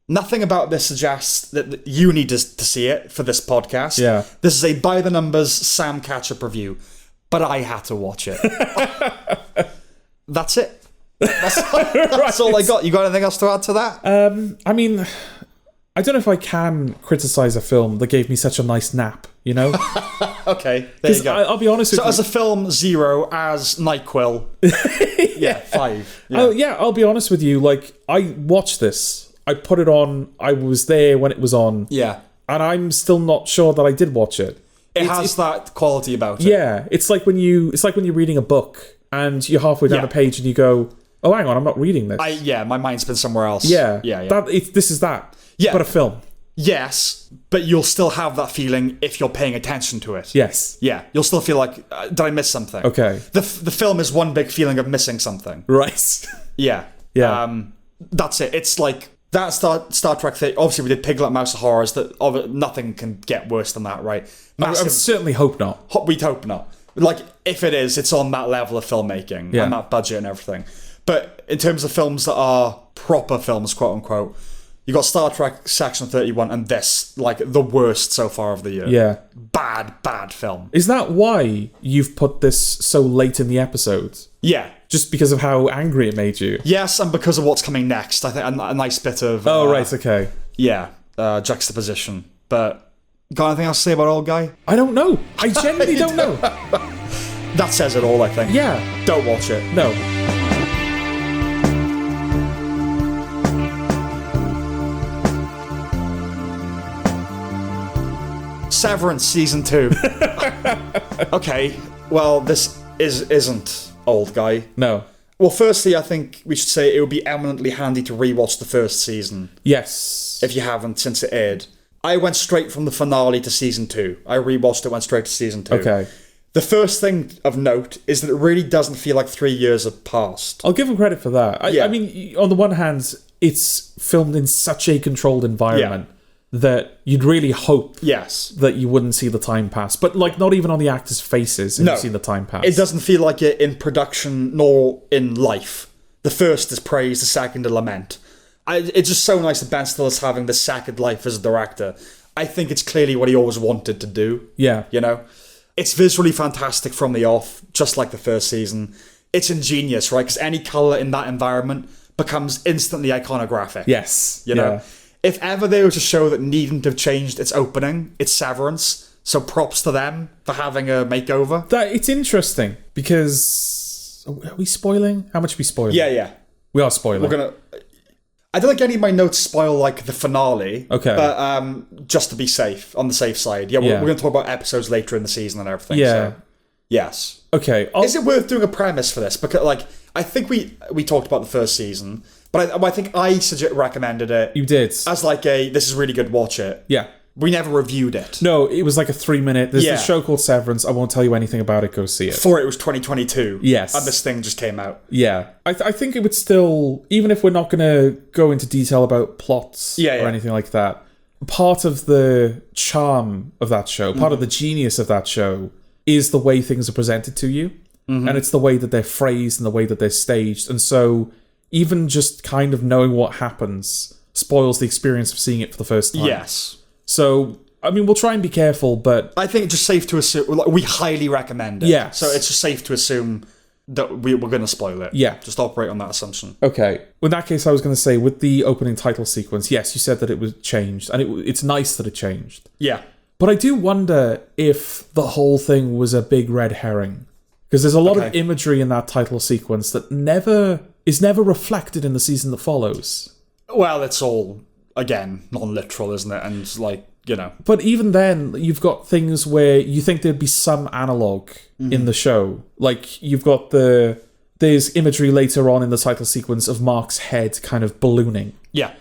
A: Nothing about this suggests that you need to see it for this podcast.
B: Yeah.
A: This is a by-the-numbers Sam Catchup review, but I had to watch it. That's it. That's all I got. You got anything else to add to that?
B: I mean, I don't know if I can criticise a film that gave me such a nice nap, you know?
A: Okay, there you go.
B: I'll be honest with you.
A: So as a film, 0. As NyQuil, yeah, 5. Yeah.
B: Oh, yeah, I'll be honest with you. Like, I watched this. I put it on. I was there when it was on.
A: Yeah.
B: And I'm still not sure that I did watch it.
A: It has that quality about it.
B: Yeah. It's like when you're reading a book and you're halfway down a page and you go, oh, hang on, I'm not reading this.
A: My mind's been somewhere else.
B: Yeah.
A: Yeah.
B: This is that.
A: Yeah.
B: But a film.
A: Yes, but you'll still have that feeling if you're paying attention to it.
B: Yes.
A: Yeah, you'll still feel like, did I miss something?
B: Okay.
A: The film is one big feeling of missing something.
B: Right.
A: Yeah.
B: Yeah.
A: That's it. It's like that Star Trek thing. Obviously, we did Piglet Mouse of Horrors. Nothing can get worse than that, right?
B: I certainly hope not.
A: We'd hope not. Like, if it is, it's on that level of filmmaking and that budget and everything. But in terms of films that are proper films, quote unquote, you got Star Trek Section 31 and this, like, the worst so far of the year.
B: Yeah.
A: Bad film.
B: Is that why you've put this so late in the episode?
A: Yeah.
B: Just because of how angry it made you?
A: Yes, and because of what's coming next. I think a nice bit of...
B: Oh, right, okay.
A: Yeah, juxtaposition. But, got anything else to say about Old Guy?
B: I don't know. I genuinely don't know.
A: That says it all, I think.
B: Yeah.
A: Don't watch it.
B: No.
A: Severance Season 2. Okay, well, this isn't Old Guy.
B: No.
A: Well, firstly, I think we should say it would be eminently handy to rewatch the first season.
B: Yes.
A: If you haven't, since it aired. I went straight from the finale to Season 2. I rewatched it, went straight to Season 2.
B: Okay.
A: The first thing of note is that it really doesn't feel like 3 years have passed.
B: I'll give him credit for that. I mean, on the one hand, it's filmed in such a controlled environment that you'd really hope that you wouldn't see the time pass. But, like, not even on the actors' faces have you seen the time pass.
A: It doesn't feel like it in production nor in life. The first is praise, the second a lament. It's just so nice that Ben Stiller's having the second life as a director. I think it's clearly what he always wanted to do.
B: Yeah.
A: You know? It's visually fantastic from the off, just like the first season. It's ingenious, right? Because any colour in that environment becomes instantly iconographic.
B: Yes.
A: You know? If ever there was a show that needn't have changed its opening, it's Severance. So props to them for having a makeover.
B: It's interesting because... Are we spoiling? How much are we spoiling?
A: Yeah.
B: We are spoiling.
A: I don't think any of my notes spoil, like, the finale.
B: Okay.
A: But just to be safe, on the safe side. We're going to talk about episodes later in the season and everything.
B: Yeah.
A: So, yes.
B: Okay.
A: Is it worth doing a premise for this? Because, like, I think we talked about the first season, but I think I recommended it.
B: You did.
A: As, like, this is really good, watch it.
B: Yeah.
A: We never reviewed it.
B: No, it was like a 3-minute... There's this show called Severance. I won't tell you anything about it. Go see it.
A: Before it was 2022.
B: Yes.
A: And this thing just came out.
B: Yeah. I think it would still... Even if we're not going to go into detail about plots or anything like that, part of the charm of that show, part of the genius of that show, is the way things are presented to you. Mm-hmm. And it's the way that they're phrased and the way that they're staged. And so even just kind of knowing what happens spoils the experience of seeing it for the first time.
A: Yes.
B: So, I mean, we'll try and be careful, but...
A: I think it's just safe to assume... We highly recommend it.
B: Yeah.
A: So it's just safe to assume that we're going to spoil it.
B: Yeah.
A: Just operate on that assumption.
B: Okay. In that case, I was going to say, with the opening title sequence, yes, you said that it was changed, and it's nice that it changed.
A: Yeah.
B: But I do wonder if the whole thing was a big red herring. Because there's a lot of imagery in that title sequence that is never reflected in the season that follows.
A: Well, it's all... Again, non-literal, isn't it? And, like, you know.
B: But even then, you've got things where you think there'd be some analogue in the show. Like, you've got there's imagery later on in the title sequence of Mark's head kind of ballooning.
A: Yeah.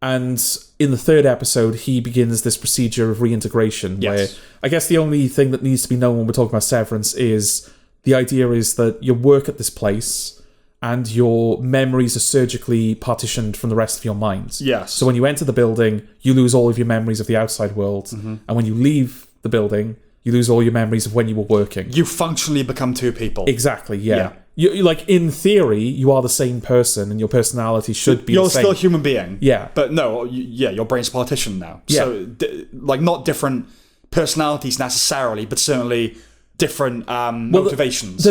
B: And in the third episode, he begins this procedure of reintegration, where I guess the only thing that needs to be known when we're talking about Severance is the idea is that you work at this place and your memories are surgically partitioned from the rest of your mind.
A: Yes.
B: So when you enter the building, you lose all of your memories of the outside world. Mm-hmm. And when you leave the building, you lose all your memories of when you were working.
A: You functionally become two people.
B: Exactly, yeah. You like, in theory, you are the same person and your personality should be the same.
A: You're still a human being.
B: Yeah.
A: But no, your brain's partitioned now.
B: Yeah.
A: So, like, not different personalities necessarily, but certainly different motivations.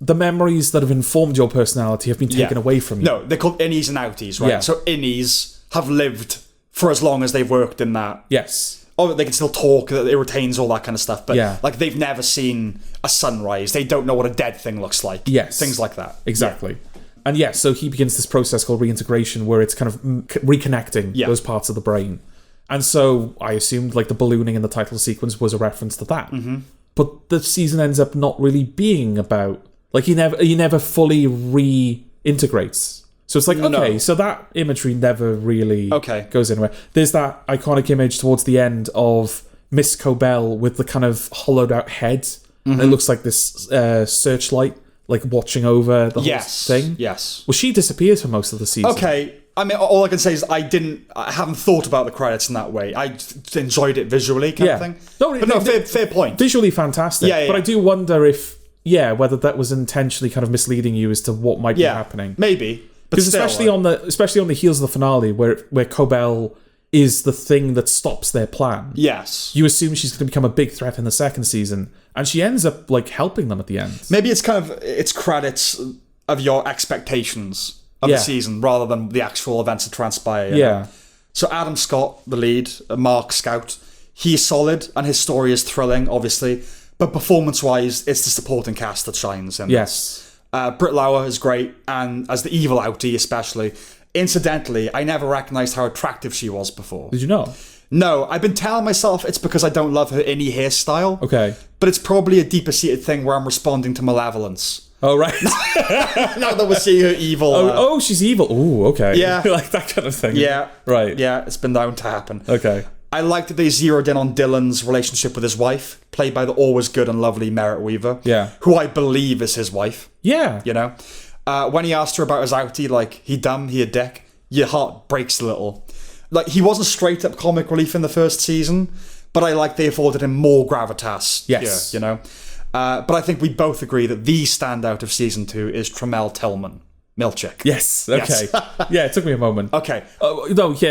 B: The memories that have informed your personality have been taken away from you.
A: No, they're called innies and outies, right?
B: Yeah.
A: So innies have lived for as long as they've worked in that.
B: Yes.
A: Oh, they can still talk, it retains all that kind of stuff, but like, they've never seen a sunrise, they don't know what a dead thing looks like.
B: Yes.
A: Things like that.
B: Exactly. Yeah. And yes, so he begins this process called reintegration where it's kind of reconnecting those parts of the brain. And so I assumed, like, the ballooning in the title sequence was a reference to that. Mm-hmm. But the season ends up not really being about... Like, he never fully reintegrates. So So it's like,
A: No.
B: okay, so that imagery never really
A: Okay.
B: goes anywhere. There's that iconic image towards the end of Miss Cobell with the kind of hollowed out head.
A: Mm-hmm.
B: It looks like this searchlight, like watching over the whole thing.
A: Yes.
B: Well, she disappears for most of the season.
A: Okay. I mean, all I can say is I haven't thought about the credits in that way. I enjoyed it visually, kind of thing. Fair point.
B: Visually fantastic.
A: Yeah.
B: But I do wonder if, whether that was intentionally kind of misleading you as to what might be happening.
A: Maybe.
B: Because especially on the heels of the finale, where Cobell is the thing that stops their plan.
A: Yes.
B: You assume she's going to become a big threat in the second season, and she ends up like helping them at the end.
A: Maybe it's credits of your expectations of the season rather than the actual events that transpire. You know? So Adam Scott, the lead, Mark Scout, he's solid and his story is thrilling, obviously. But performance-wise, it's the supporting cast that shines. In this. Britt Lauer is great, and as the evil outie especially. Incidentally, I never recognised how attractive she was before.
B: Did you know?
A: No, I've been telling myself it's because I don't love her innie hairstyle.
B: Okay.
A: But it's probably a deeper-seated thing where I'm responding to malevolence.
B: Oh, right.
A: Now that we're seeing her evil.
B: Oh, she's evil. Oh, okay.
A: Yeah.
B: Like that kind of thing.
A: Yeah.
B: Right.
A: Yeah, it's been known to happen.
B: Okay.
A: I like that they zeroed in on Dylan's relationship with his wife, played by the always good and lovely Merritt Weaver.
B: Yeah.
A: Who I believe is his wife.
B: Yeah.
A: You know? When he asked her about his outie, like, he dumb, he a dick, your heart breaks a little. Like, he wasn't straight up comic relief in the first season, but I like they afforded him more gravitas.
B: Yes.
A: Here, you know? But I think we both agree that the standout of season 2 is Tremel Tillman. Milchick.
B: Yes. Okay. Yeah, it took me a moment.
A: Okay.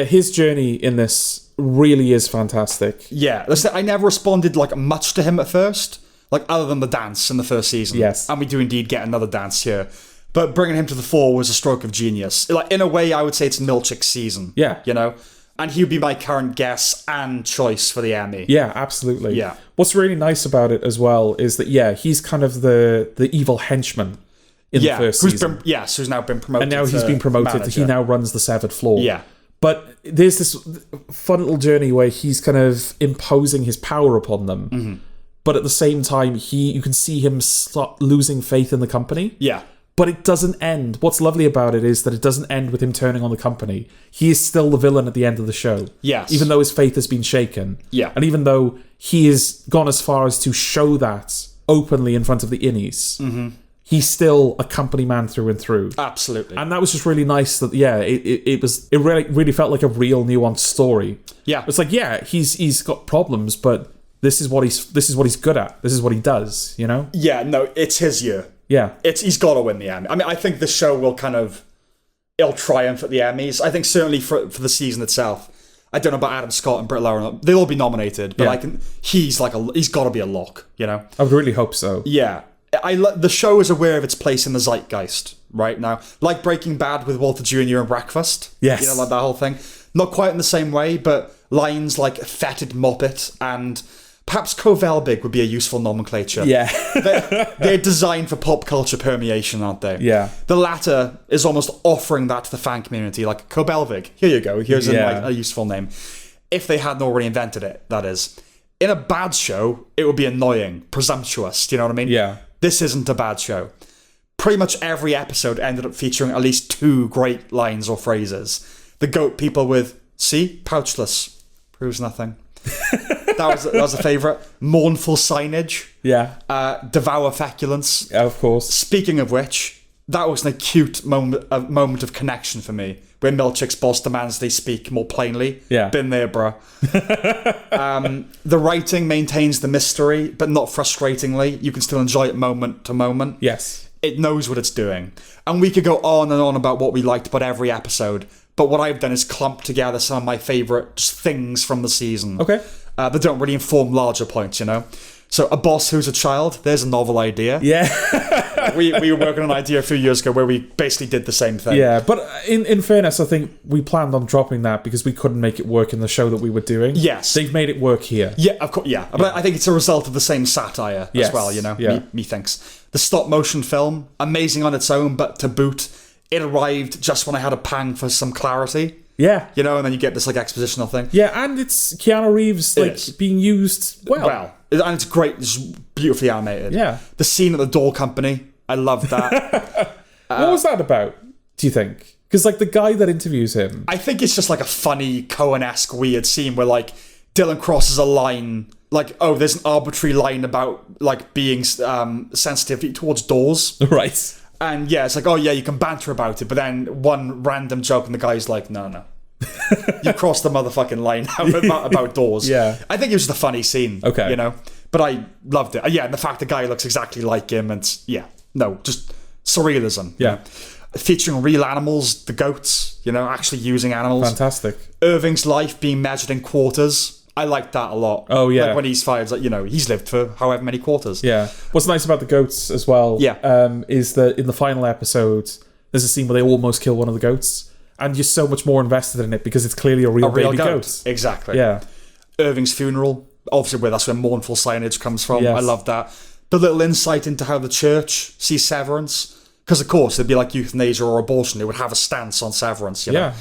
B: His journey in this really is fantastic.
A: Yeah. Listen, I never responded like much to him at first, like other than the dance in the first season.
B: Yes.
A: And we do indeed get another dance here. But bringing him to the fore was a stroke of genius. Like, in a way, I would say it's Milchick's season.
B: Yeah.
A: You know? And he would be my current guess and choice for the Emmy.
B: Yeah, absolutely.
A: Yeah.
B: What's really nice about it as well is that, he's kind of the evil henchman in the first season.
A: Who's now been promoted.
B: And now he's been promoted.
A: Manager.
B: He now runs the Severed Floor.
A: Yeah.
B: But there's this fun little journey where he's kind of imposing his power upon them.
A: Mm-hmm.
B: But at the same time, you can see him start losing faith in the company.
A: Yeah.
B: But it doesn't end. What's lovely about it is that it doesn't end with him turning on the company. He is still the villain at the end of the show.
A: Yes.
B: Even though his faith has been shaken.
A: Yeah.
B: And even though he has gone as far as to show that openly in front of the innies, he's still a company man through and through.
A: Absolutely.
B: And that was just really nice that, it really felt like a real nuanced story.
A: Yeah.
B: It's like, he's got problems, but this is what he's good at. This is what he does, you know?
A: Yeah, no, it's his year.
B: Yeah.
A: He's got to win the Emmy. I mean, I think the show will it'll triumph at the Emmys. I think certainly for the season itself. I don't know about Adam Scott and Britt Lauer. They'll all be nominated, but he's got to be a lock, you know?
B: I would really hope so.
A: Yeah. The show is aware of its place in the zeitgeist right now. Like Breaking Bad with Walter Jr. and Breakfast.
B: Yes.
A: You know, like that whole thing. Not quite in the same way, but lines like fetid moppet and perhaps Kovelbig would be a useful nomenclature.
B: Yeah.
A: They're designed for pop culture permeation, aren't they?
B: Yeah.
A: The latter is almost offering that to the fan community, like Kovelbig. Here you go. Here's a useful name. If they hadn't already invented it, that is. In a bad show, it would be annoying, presumptuous. Do you know what I mean?
B: Yeah.
A: This isn't a bad show. Pretty much every episode ended up featuring at least 2 great lines or phrases. The goat people with, see, pouchless, proves nothing. That was a favourite. Mournful signage.
B: Yeah.
A: Devour feculence.
B: Yeah, of course.
A: Speaking of which, that was an acute moment of connection for me, where Milchick's boss demands they speak more plainly.
B: Yeah.
A: Been there, bruh. The writing maintains the mystery, but not frustratingly. You can still enjoy it moment to moment.
B: Yes.
A: It knows what it's doing. And we could go on and on about what we liked about every episode, but what I've done is clump together some of my favourite things from the season.
B: Okay.
A: That don't really inform larger points, you know? So, a boss who's a child, there's a novel idea.
B: Yeah.
A: we were working on an idea a few years ago where we basically did the same thing.
B: Yeah, but in fairness, I think we planned on dropping that because we couldn't make it work in the show that we were doing.
A: Yes.
B: They've made it work here.
A: Yeah, of course, yeah. But I think it's a result of the same satire as well, you know?
B: Yeah.
A: Methinks. The stop-motion film, amazing on its own, but to boot, it arrived just when I had a pang for some clarity.
B: Yeah.
A: You know, and then you get this, expositional thing.
B: Yeah, and it's Keanu Reeves, being used well.
A: And it's great. It's beautifully animated.
B: Yeah.
A: The scene at the door company, I loved that.
B: What was that about, do you think? Because, like, the guy that interviews him...
A: I think it's just like a funny, Coen-esque, weird scene where, like, Dylan crosses a line, like, oh, there's an arbitrary line about, like, being sensitive towards doors.
B: Right.
A: And, yeah, it's like, oh, yeah, you can banter about it, but then one random joke and the guy's like, no. You crossed the motherfucking line about doors.
B: Yeah.
A: I think it was just a funny scene.
B: Okay.
A: You know? But I loved it. Yeah, and the fact the guy looks exactly like him, and, just surrealism.
B: Yeah.
A: Featuring real animals, the goats, actually using animals.
B: Fantastic.
A: Irving's life being measured in quarters. I liked that a lot.
B: Oh, yeah.
A: Like when he's fired, like, he's lived for however many quarters.
B: Yeah. What's nice about the goats as well is that in the final episode, there's a scene where they almost kill one of the goats, and you're so much more invested in it because it's clearly a real baby goat.
A: Exactly.
B: Yeah.
A: Irving's funeral, obviously that's where mournful signage comes from.
B: Yes.
A: I love that. The little insight into how the church sees Severance. Because, of course, it'd be like euthanasia or abortion. They would have a stance on Severance, you know?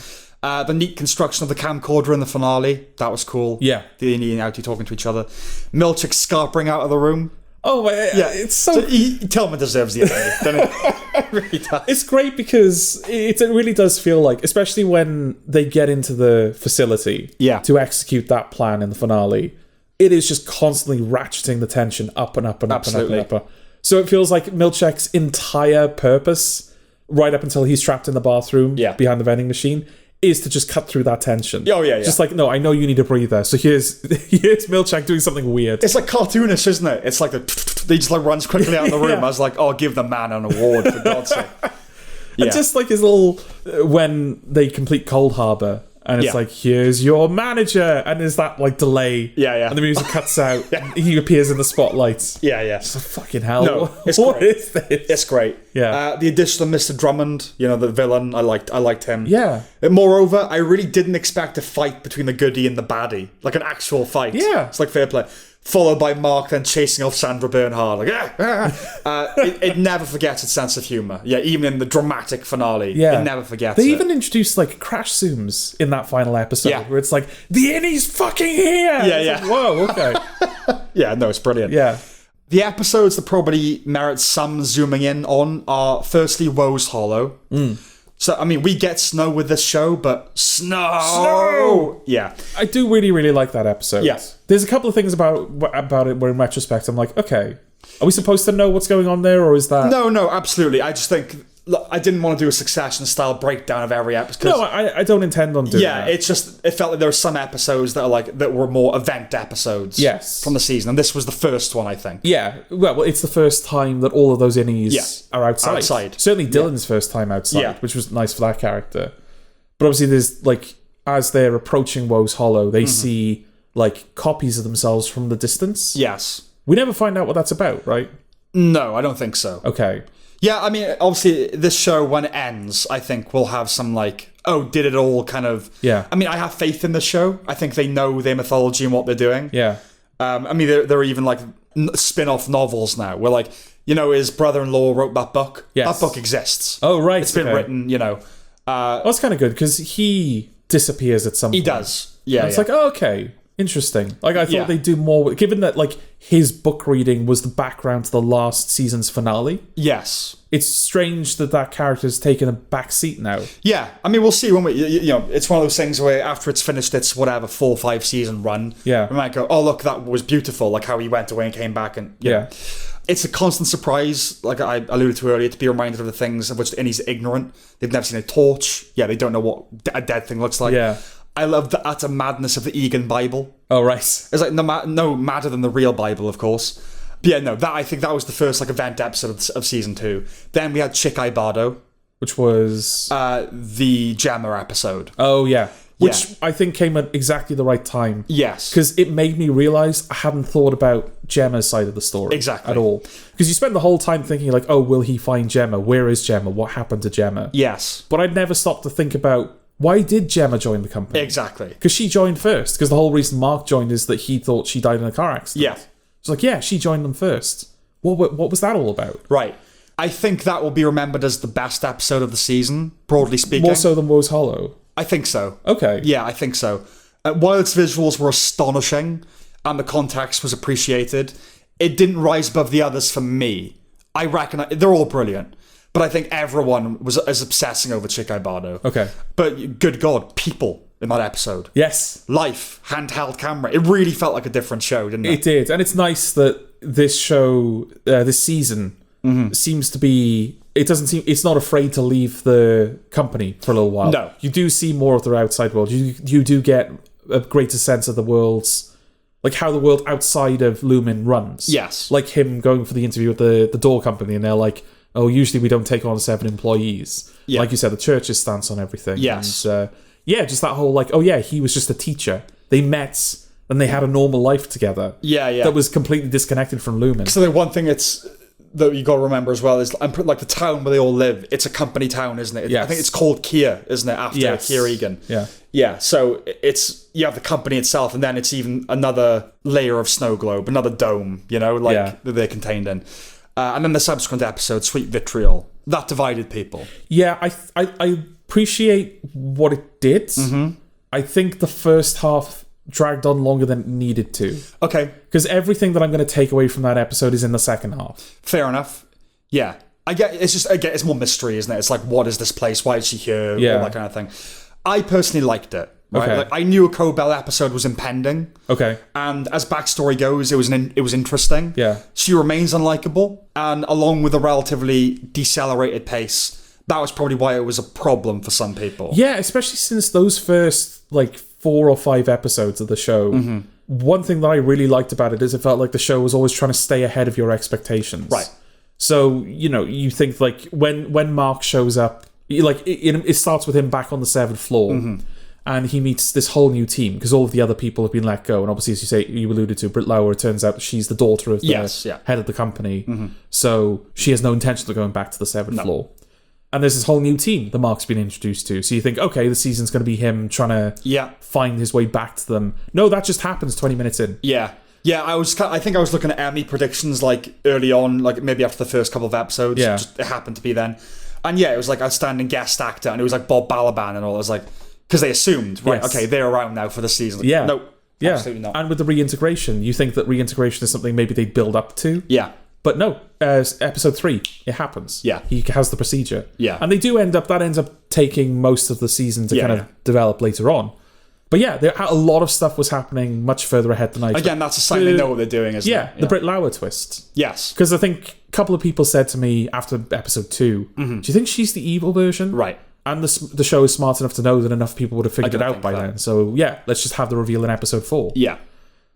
A: Yeah. The neat construction of the camcorder in the finale. That was cool. Yeah. The in and out, you talking to each other. Milchick scarpering out of the room.
B: Oh, yeah. It's so
A: Tillman deserves the other, doesn't it? It really does.
B: It's great because it really does feel like, especially when they get into the facility to execute that plan in the finale, it is just constantly ratcheting the tension up and up and up and up and up. So it feels like Milchick's entire purpose, right up until he's trapped in the bathroom behind the vending machine, is to just cut through that tension.
A: Oh, yeah.
B: Just like, no, I know you need a breather. So here's Milchick doing something weird.
A: It's like cartoonish, isn't it? It's like he just like runs quickly out of the room. I was like, oh, give the man an award, for God's sake. Yeah.
B: And just like his little, when they complete Cold Harbor, and it's like, here's your manager, and there's that like delay, and the music cuts out, and he appears in the spotlights.
A: So
B: fucking hell,
A: no,
B: what is this?
A: It's great. The addition of Mr. Drummond, the villain, I liked him. And moreover, I really didn't expect a fight between the goodie and the baddie, like an actual fight. It's like fair play. Followed by Mark then chasing off Sandra Bernhard. Like, it never forgets its sense of humour. Yeah, even in the dramatic finale, it never forgets
B: They even introduced like crash zooms in that final episode where it's like, the innie's fucking here! Like, whoa, okay.
A: It's brilliant. The episodes that probably merit some zooming in on are firstly Woe's Hollow. So, I mean, we get snow with this show, but snow! Yeah.
B: I do really, really like that episode.
A: Yeah.
B: There's a couple of things about it where in retrospect I'm like, okay, are we supposed to know what's going on there, or is that...
A: No, absolutely. I just think... Look, I didn't want to do a Succession-style breakdown of every episode.
B: No, I don't intend on doing that.
A: It's just... It felt like there were some episodes that were more event episodes from the season, and this was the first one, I think.
B: Yeah, well, it's the first time that all of those innies are outside. Certainly Dylan's first time outside, which was nice for that character. But obviously there's, like, as they're approaching Woe's Hollow, they see, like, copies of themselves from the distance.
A: Yes.
B: We never find out what that's about, right?
A: No, I don't think so.
B: Okay.
A: Yeah, I mean, obviously, this show, when it ends, I think we'll have some, like, oh, did it all kind of...
B: Yeah.
A: I mean, I have faith in this show. I think they know their mythology and what they're doing.
B: Yeah.
A: I mean, there are even, like, spin-off novels now, where, like, his brother-in-law wrote that book.
B: Yes.
A: That book exists.
B: Oh, right.
A: It's been written,
B: that's kind of good, because he disappears at some point.
A: He does. Yeah,
B: and it's like, oh, okay. Interesting. Like, I thought they'd do more... Given that, like, his book reading was the background to the last season's finale.
A: Yes.
B: It's strange that character's taken a back seat now.
A: Yeah. I mean, we'll see when we... it's one of those things where after it's finished its, 4 or 5 season run, we might go, oh, look, that was beautiful, like how he went away and came back and... Yeah. It's a constant surprise, like I alluded to earlier, to be reminded of the things of which the innies are ignorant. They've never seen a torch. Yeah, they don't know what a dead thing looks like.
B: Yeah.
A: I love the utter madness of the Egan Bible.
B: Oh, right.
A: It's like no madder than the real Bible, of course. But yeah, no, I think that was the first like event episode of season 2. Then we had Chick I Bardo,
B: which was
A: the Gemma episode.
B: Oh yeah, which I think came at exactly the right time.
A: Yes,
B: because it made me realise I hadn't thought about Gemma's side of the story at all. Because you spend the whole time thinking like, oh, will he find Gemma? Where is Gemma? What happened to Gemma?
A: Yes,
B: but I'd never stopped to think about, why did Gemma join the company?
A: Exactly.
B: Because she joined first. Because the whole reason Mark joined is that he thought she died in a car accident.
A: Yeah.
B: It's like, yeah, she joined them first. What was that all about?
A: Right. I think that will be remembered as the best episode of the season, broadly speaking.
B: More so than Woe's Hollow?
A: I think so.
B: Okay.
A: Yeah, I think so. While its visuals were astonishing and the context was appreciated, it didn't rise above the others for me. I reckon they're all brilliant. But I think everyone was as obsessing over Chikai Bardo.
B: Okay.
A: But good God, people in that episode.
B: Yes.
A: Life, handheld camera. It really felt like a different show, didn't it?
B: It did. And it's nice that this show, this season, seems to be... It's not afraid to leave the company for a little while.
A: No.
B: You do see more of their outside world. You do get a greater sense of the world's... Like how the world outside of Lumen runs.
A: Yes.
B: Like him going for the interview with the door company and they're like, oh, usually we don't take on 7 employees. Yeah. Like you said, the church's stance on everything.
A: Yes.
B: And, just that whole like, oh yeah, he was just a teacher. They met and they had a normal life together.
A: Yeah.
B: That was completely disconnected from Lumen.
A: So the one thing that you got to remember as well is like the town where they all live. It's a company town, isn't it?
B: Yes.
A: I think it's called Kia, isn't it? After Kia Egan.
B: Yeah.
A: Yeah. So you have the company itself, and then it's even another layer of snow globe, another dome. That they're contained in. And then the subsequent episode, Sweet Vitriol, that divided people.
B: Yeah, I appreciate what it did. Mm-hmm. I think the first half dragged on longer than it needed to.
A: Okay.
B: Because everything that I'm going to take away from that episode is in the second half.
A: Fair enough. Yeah. I get it's more mystery, isn't it? It's like, what is this place? Why is she here?
B: Yeah.
A: All that kind of thing. I personally liked it. Right?
B: Okay.
A: Like, I knew a Cobell episode was impending.
B: Okay.
A: And as backstory goes, it was interesting.
B: Yeah.
A: She remains unlikable, and along with a relatively decelerated pace, that was probably why it was a problem for some people.
B: Yeah, especially since those first 4 or 5 episodes of the show. Mm-hmm. One thing that I really liked about it is it felt like the show was always trying to stay ahead of your expectations.
A: Right.
B: So, you think when Mark shows up, it starts with him back on the 7th floor. Mm-hmm. And he meets this whole new team because all of the other people have been let go. And obviously, as you alluded to, Britt Lauer, it turns out she's the daughter of the head of the company. Mm-hmm. So she has no intention of going back to the 7th floor. And there's this whole new team that Mark's been introduced to. So you think, okay, the season's going to be him trying to find his way back to them. No, that just happens 20 minutes in.
A: Yeah. Yeah, I think I was looking at Emmy predictions early on, maybe after the first couple of episodes.
B: Yeah.
A: Just, it happened to be then. And it was outstanding guest actor. And it was Bob Balaban and all. It was because they assumed, right, okay, they're around now for the season. No, absolutely not.
B: And with the reintegration, you think that reintegration is something maybe they'd build up to?
A: Yeah.
B: But no, episode 3, it happens.
A: Yeah.
B: He has the procedure.
A: Yeah.
B: And they do ends up taking most of the season to kind of develop later on. But yeah, a lot of stuff was happening much further ahead than I
A: Again, that's a sign they know what they're doing, isn't it?
B: Yeah, the Britt Lauer twist.
A: Yes.
B: Because I think a couple of people said to me after episode 2, do you think she's the evil version?
A: Right.
B: And the show is smart enough to know that enough people would have figured it out by then. So yeah, let's just have the reveal in episode 4.
A: Yeah.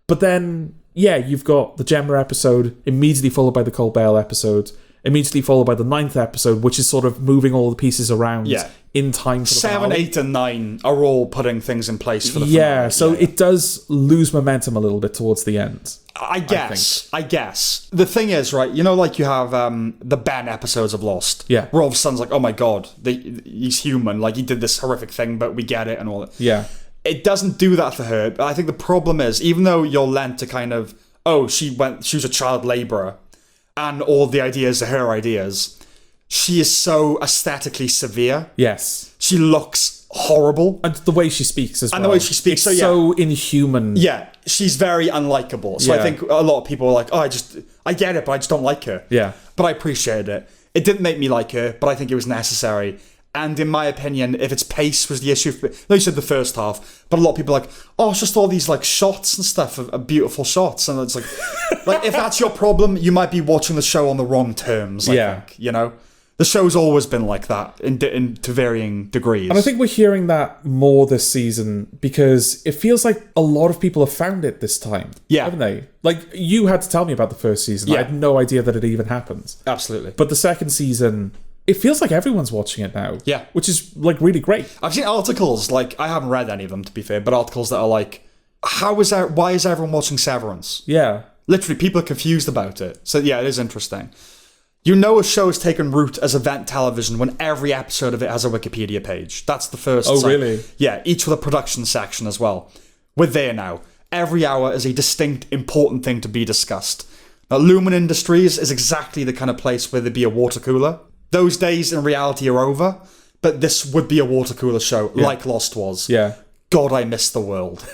B: But then, you've got the Gemma episode, immediately followed by the Cole Bell episode, immediately followed by the 9th episode, which is sort of moving all the pieces around in time for the
A: 7,
B: finale.
A: 8, and 9 are all putting things in place for the finale.
B: Yeah, so it does lose momentum a little bit towards the end.
A: I guess. The thing is, right, you have the Ben episodes of Lost.
B: Yeah.
A: Where all of a sudden it's oh my God, he's human. He did this horrific thing, but we get it and all that.
B: Yeah.
A: It doesn't do that for her. I think the problem is, even though you're lent to kind of, she was a child labourer, and all the ideas are her ideas, she is so aesthetically severe.
B: Yes.
A: She looks horrible.
B: And the way she speaks as well.
A: And the way she speaks.
B: It's so inhuman.
A: Yeah, she's very unlikable. So I think a lot of people are like, I get it, but I just don't like her.
B: Yeah.
A: But I appreciated it. It didn't make me like her, but I think it was necessary. And in my opinion, if its pace was the issue, you said the first half, but a lot of people are like, it's just all these shots and stuff of beautiful shots, and it's like if that's your problem, you might be watching the show on the wrong terms. I think, the show's always been like that to varying degrees.
B: And I think we're hearing that more this season because it feels like a lot of people have found it this time.
A: Yeah.
B: Haven't they? You had to tell me about the first season. I had no idea that it even happened.
A: Absolutely.
B: But the second season, it feels like everyone's watching it now.
A: Yeah.
B: Which is really great.
A: I've seen articles, I haven't read any of them to be fair, but articles that are why is everyone watching Severance?
B: Yeah.
A: Literally, people are confused about it. So yeah, it is interesting. A show has taken root as event television when every episode of it has a Wikipedia page. That's the first.
B: Oh, really?
A: Yeah, each with a production section as well. We're there now. Every hour is a distinct, important thing to be discussed. Now, Lumen Industries is exactly the kind of place where there'd be a water cooler. Those days in reality are over, but this would be a water cooler show, like Lost was.
B: Yeah.
A: God, I miss the world.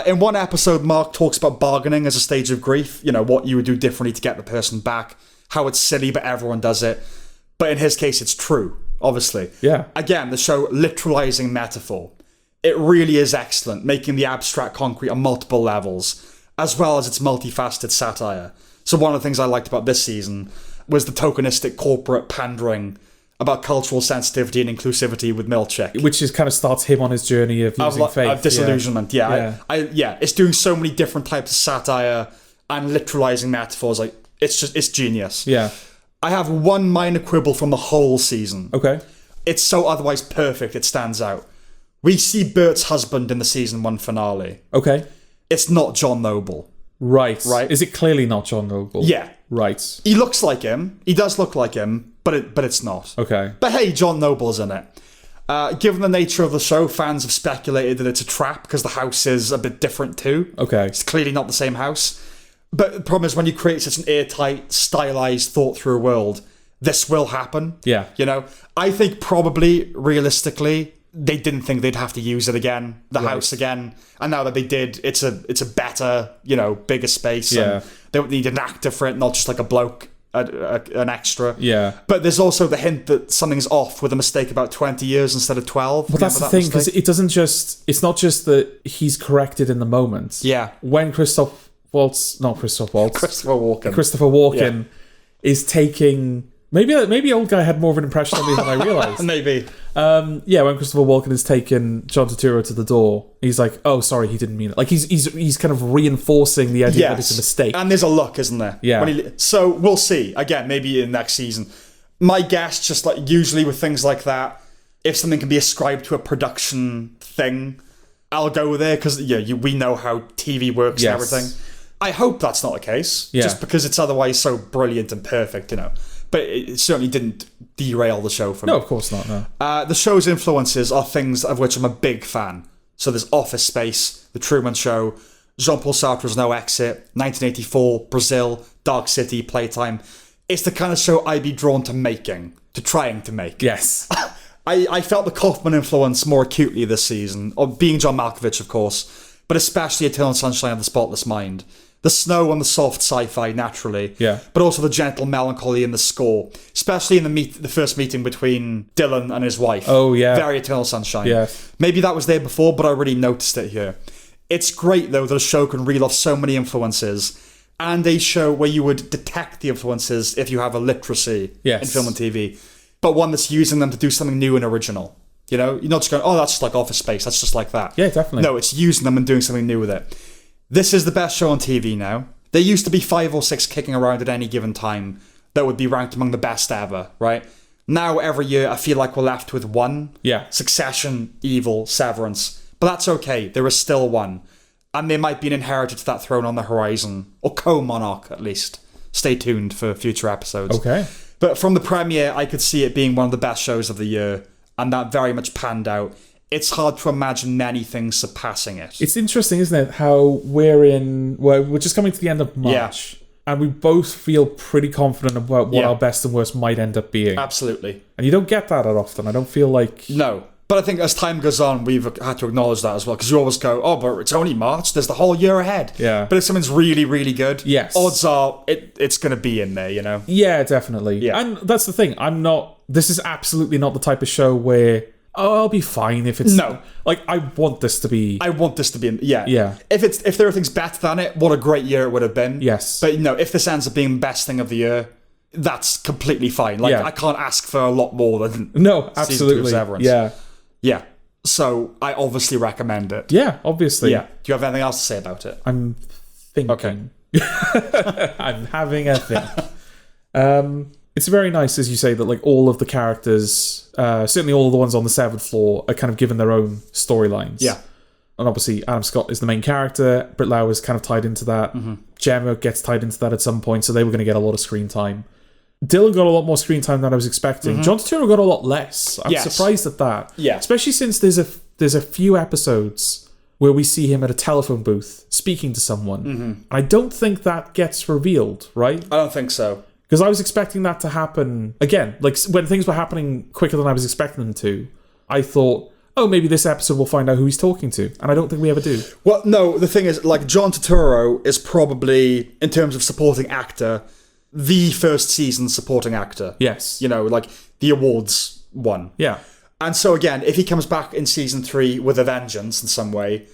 A: In one episode, Mark talks about bargaining as a stage of grief. What you would do differently to get the person back. How it's silly, but everyone does it. But in his case, it's true, obviously.
B: Yeah.
A: Again, the show literalizing metaphor. It really is excellent, making the abstract concrete on multiple levels, as well as its multifaceted satire. So one of the things I liked about this season was the tokenistic corporate pandering about cultural sensitivity and inclusivity with Milchick.
B: Which is kind of starts him on his journey of losing faith.
A: Of disillusionment, yeah. It's doing so many different types of satire and literalizing metaphors. Like, it's genius.
B: Yeah.
A: I have one minor quibble from the whole season.
B: Okay.
A: It's so otherwise perfect, it stands out. We see Bert's husband in the season 1 finale.
B: Okay.
A: It's not John Noble.
B: Right.
A: Right.
B: Is it clearly not John Noble?
A: Yeah.
B: Right.
A: He looks like him. He does look like him, but it's not.
B: Okay.
A: But hey, John Noble's in it. Given the nature of the show, fans have speculated that it's a trap because the house is a bit different too.
B: Okay.
A: It's clearly not the same house. But the problem is when you create such an airtight, stylized, thought-through world, this will happen.
B: Yeah.
A: You know? I think probably, realistically, they didn't think they'd have to use it again, the house again. And now that they did, it's a better, bigger space.
B: Yeah.
A: And they would need an actor for it, not just like a bloke, an extra.
B: Yeah.
A: But there's also the hint that something's off with a mistake about 20 years instead of 12.
B: But that's the thing, because it's not just that he's corrected in the moment.
A: Yeah.
B: When Christopher Walken is taking... Maybe old guy had more of an impression on me than I realised.
A: Maybe.
B: When Christopher Walken has taken John Turturro to the door, he's like, "Oh, sorry, he didn't mean it." Like he's kind of reinforcing the idea that it's a mistake.
A: And there's a look, isn't there?
B: Yeah.
A: So we'll see. Again, maybe in next season. My guess, just like usually with things like that, if something can be ascribed to a production thing, I'll go there because we know how TV works and everything. I hope that's not the case.
B: Yeah.
A: Just because it's otherwise so brilliant and perfect, But it certainly didn't derail the show for me.
B: No, of course not, no.
A: The show's influences are things of which I'm a big fan. So there's Office Space, The Truman Show, Jean-Paul Sartre's No Exit, 1984, Brazil, Dark City, Playtime. It's the kind of show I'd be drawn to trying to make.
B: Yes.
A: I felt the Kaufman influence more acutely this season, being John Malkovich, of course, but especially Eternal Sunshine of the Spotless Mind. The snow and the soft sci-fi, naturally.
B: Yeah.
A: But also the gentle melancholy in the score. Especially in the first meeting between Dylan and his wife.
B: Oh, yeah.
A: Very Eternal Sunshine.
B: Yeah.
A: Maybe that was there before, but I really noticed it here. It's great, though, that a show can reel off so many influences. And a show where you would detect the influences if you have a literacy in film and TV. But one that's using them to do something new and original. You're not just going, oh, that's just like Office Space. That's just like that.
B: Yeah, definitely.
A: No, it's using them and doing something new with it. This is the best show on TV now. There used to be 5 or 6 kicking around at any given time that would be ranked among the best ever, right? Now, every year, I feel like we're left with one.
B: Yeah.
A: Succession, Evil, Severance. But that's okay. There is still one. And there might be an inheritor to that throne on the horizon. Or co-monarch, at least. Stay tuned for future episodes.
B: Okay.
A: But from the premiere, I could see it being one of the best shows of the year. And that very much panned out. It's hard to imagine many things surpassing it.
B: It's interesting, isn't it, how we're just coming to the end of March, and we both feel pretty confident about what our best and worst might end up being.
A: Absolutely.
B: And you don't get that often. I don't feel like...
A: No. But I think as time goes on, we've had to acknowledge that as well, because you always go, oh, but it's only March, there's the whole year ahead.
B: Yeah.
A: But if something's really, really good,
B: yes,
A: odds are it's going to be in there,
B: Yeah, definitely. Yeah. And that's the thing. This is absolutely not the type of show where... Oh, I'll be fine if it's...
A: No.
B: Like, I want this to be...
A: Yeah.
B: Yeah.
A: If there are things better than it, what a great year it would have been.
B: Yes.
A: But, if this ends up being the best thing of the year, that's completely fine. Like, I can't ask for a lot more than...
B: No, absolutely.
A: Severance.
B: Yeah.
A: Yeah. So, I obviously recommend it.
B: Yeah, obviously.
A: Yeah. Do you have anything else to say about it?
B: I'm thinking. Okay. I'm having a think. It's very nice, as you say, that like all of the characters, certainly all of the ones on the 7th floor, are kind of given their own storylines.
A: Yeah.
B: And obviously, Adam Scott is the main character. Britt Lauer is kind of tied into that. Mm-hmm. Gemma gets tied into that at some point, so they were going to get a lot of screen time. Dylan got a lot more screen time than I was expecting. Mm-hmm. John Turturro got a lot less. I'm surprised at that.
A: Yeah.
B: Especially since there's a few episodes where we see him at a telephone booth speaking to someone. Mm-hmm. I don't think that gets revealed, right?
A: I don't think so.
B: Because I was expecting that to happen, again, like when things were happening quicker than I was expecting them to, I thought, oh, maybe this episode we'll find out who he's talking to. And I don't think we ever do.
A: Well, no, the thing is, like, John Turturro is probably, in terms of supporting actor, the first season supporting actor.
B: Yes.
A: You know, like the awards one.
B: Yeah.
A: And so again, if he comes back in season 3 with a vengeance in some way,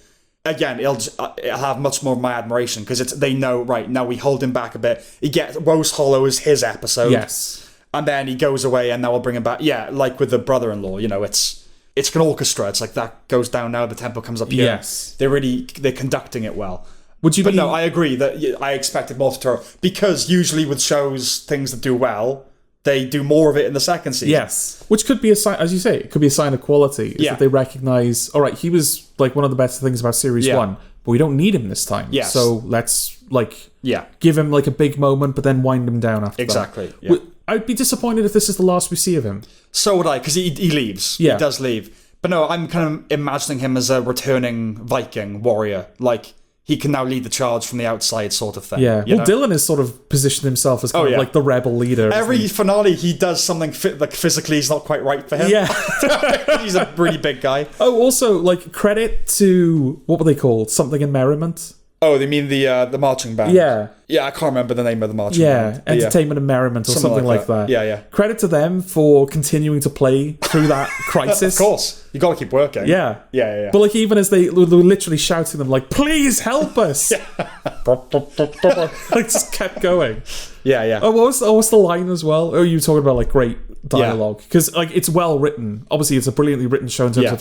A: again, it'll have much more of my admiration because they know, right, now we hold him back a bit. He gets Rose Hollow is his episode.
B: Yes.
A: And then he goes away and now we'll bring him back. Yeah, like with the brother-in-law, you know, it's an orchestra. It's like that goes down now, the tempo comes up here.
B: Yes.
A: They're conducting it well.
B: Would you
A: But no, I agree that I expected more to Toro because usually with shows, things that do well, they do more of it in the second season.
B: Yes. Which could be a sign, as you say, it could be a sign of quality. Is
A: Yeah.
B: that they recognise, all right, he was like one of the best things about Series 1, but we don't need him this time.
A: Yes.
B: So let's like
A: Yeah.
B: give him like a big moment, but then wind him down after
A: Exactly.
B: that.
A: Yeah.
B: I'd be disappointed if this is the last we see of him.
A: So would I, because he leaves.
B: Yeah.
A: He does leave. But no, I'm kind of imagining him as a returning Viking warrior. Like, he can now lead the charge from the outside sort of thing.
B: Yeah.
A: you
B: Well,
A: know?
B: Dylan has sort of positioned himself as kind of
A: yeah.
B: like the rebel leader.
A: Every finale, he does something like physically is not quite right for him.
B: Yeah.
A: He's a really big guy.
B: Oh, also, like, credit to, what were they called? Something in Merriment?
A: Oh, they mean the marching band?
B: Yeah.
A: Yeah, I can't remember the name of the marching
B: Yeah,
A: band. But
B: Entertainment and Merriment or something like that.
A: Yeah, yeah.
B: Credit to them for continuing to play through that crisis.
A: Of course. You got to keep working.
B: Yeah.
A: Yeah.
B: But like even as they were literally shouting them like, please help us. Like just kept going.
A: Yeah.
B: Oh, what was the line as well? Oh, you were talking about like great dialogue because like it's well written. Obviously, it's a brilliantly written show in terms of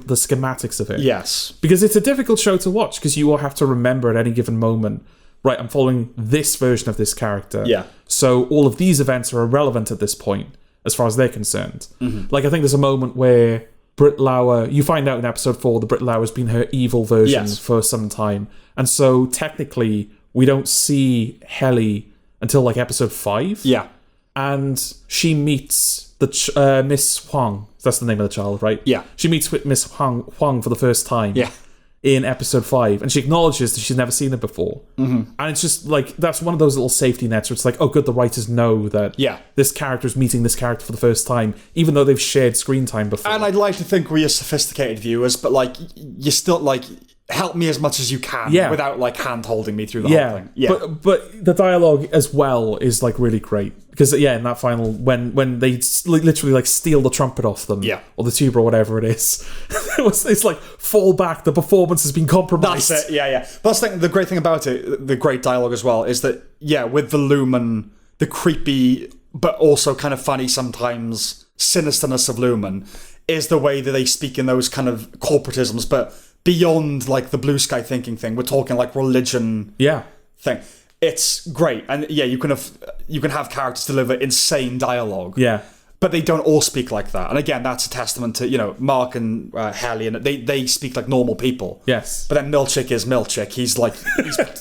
B: the schematics of it.
A: Yes.
B: Because it's a difficult show to watch because you will have to remember at any given moment. Right, I'm following this version of this character.
A: Yeah.
B: So all of these events are irrelevant at this point, as far as they're concerned.
A: Mm-hmm.
B: Like I think there's a moment where Britt Lauer, you find out in episode 4 that Britt Lauer's been her evil version for some time, and so technically we don't see Helly until like episode 5.
A: Yeah.
B: And she meets the Miss Huang. That's the name of the child, right?
A: Yeah.
B: She meets with Miss Huang for the first time.
A: Yeah.
B: In episode 5, and she acknowledges that she's never seen it before. Mm-hmm. And it's just like that's one of those little safety nets where it's like, oh good, the writers know that this character's meeting this character for the first time, even though they've shared screen time before.
A: And I'd like to think we are sophisticated viewers, but like you still like help me as much as you can without like hand holding me through the whole thing. Yeah.
B: But the dialogue as well is like really great. Because in that final, when they literally like steal the trumpet off them, or the tuba or whatever it is, it's like fall back. The performance has been compromised.
A: That's it. Yeah. But the great thing about it, the great dialogue as well, is that with the Lumen, the creepy but also kind of funny sometimes sinisterness of Lumen is the way that they speak in those kind of corporatisms, but beyond like the blue sky thinking thing. We're talking like religion. Thing. It's great, and you can have characters deliver insane dialogue. Yeah, but they don't all speak like that. And again, that's a testament to Mark and Helly, and they speak like normal people.
B: Yes,
A: but then Milchick is Milchick. He's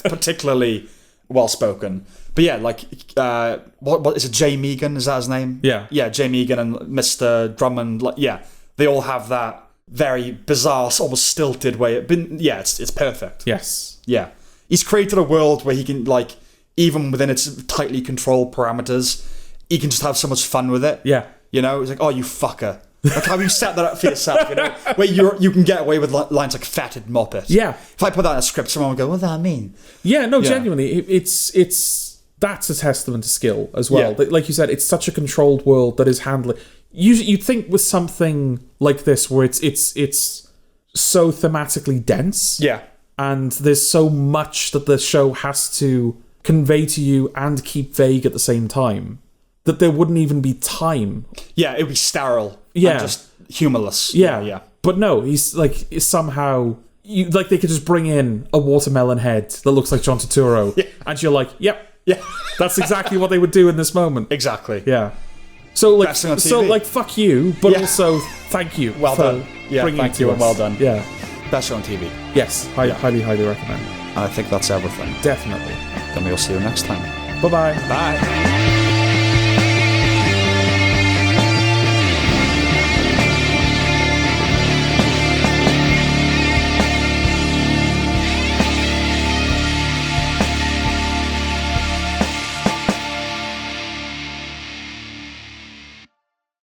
A: particularly well spoken. But like what is it? Jay Megan, is that his name? Yeah, Jay Megan and Mr. Drummond. They all have that very bizarre, almost stilted way. It's perfect.
B: Yes.
A: Yeah. He's created a world where he can, like, even within its tightly controlled parameters, he can just have so much fun with it.
B: Yeah.
A: It's like, oh, you fucker. Like, how you set that up for yourself, where you can get away with lines like fetid moppet.
B: Yeah.
A: If I put that in a script, someone would go, what does that mean?
B: Yeah, no, genuinely, it's that's a testament to skill as well. Yeah. Like you said, it's such a controlled world that is handling. You'd think with something like this where it's so thematically dense.
A: Yeah.
B: And there's so much that the show has to convey to you and keep vague at the same time that there wouldn't even be time. Yeah,
A: it'd be sterile. Yeah. And just humorless.
B: Yeah. But no, he's like, somehow, they could just bring in a watermelon head that looks like John Turturro. And you're like, yep. Yeah. That's exactly what they would do in this moment.
A: Exactly.
B: Yeah. So fuck you, but also thank you.
A: Well done. Yeah, thank you and well done.
B: Yeah.
A: Best show on TV.
B: Yes, highly recommend.
A: And I think that's everything.
B: Definitely.
A: Then we'll see you next time.
B: Bye-bye.
A: Bye.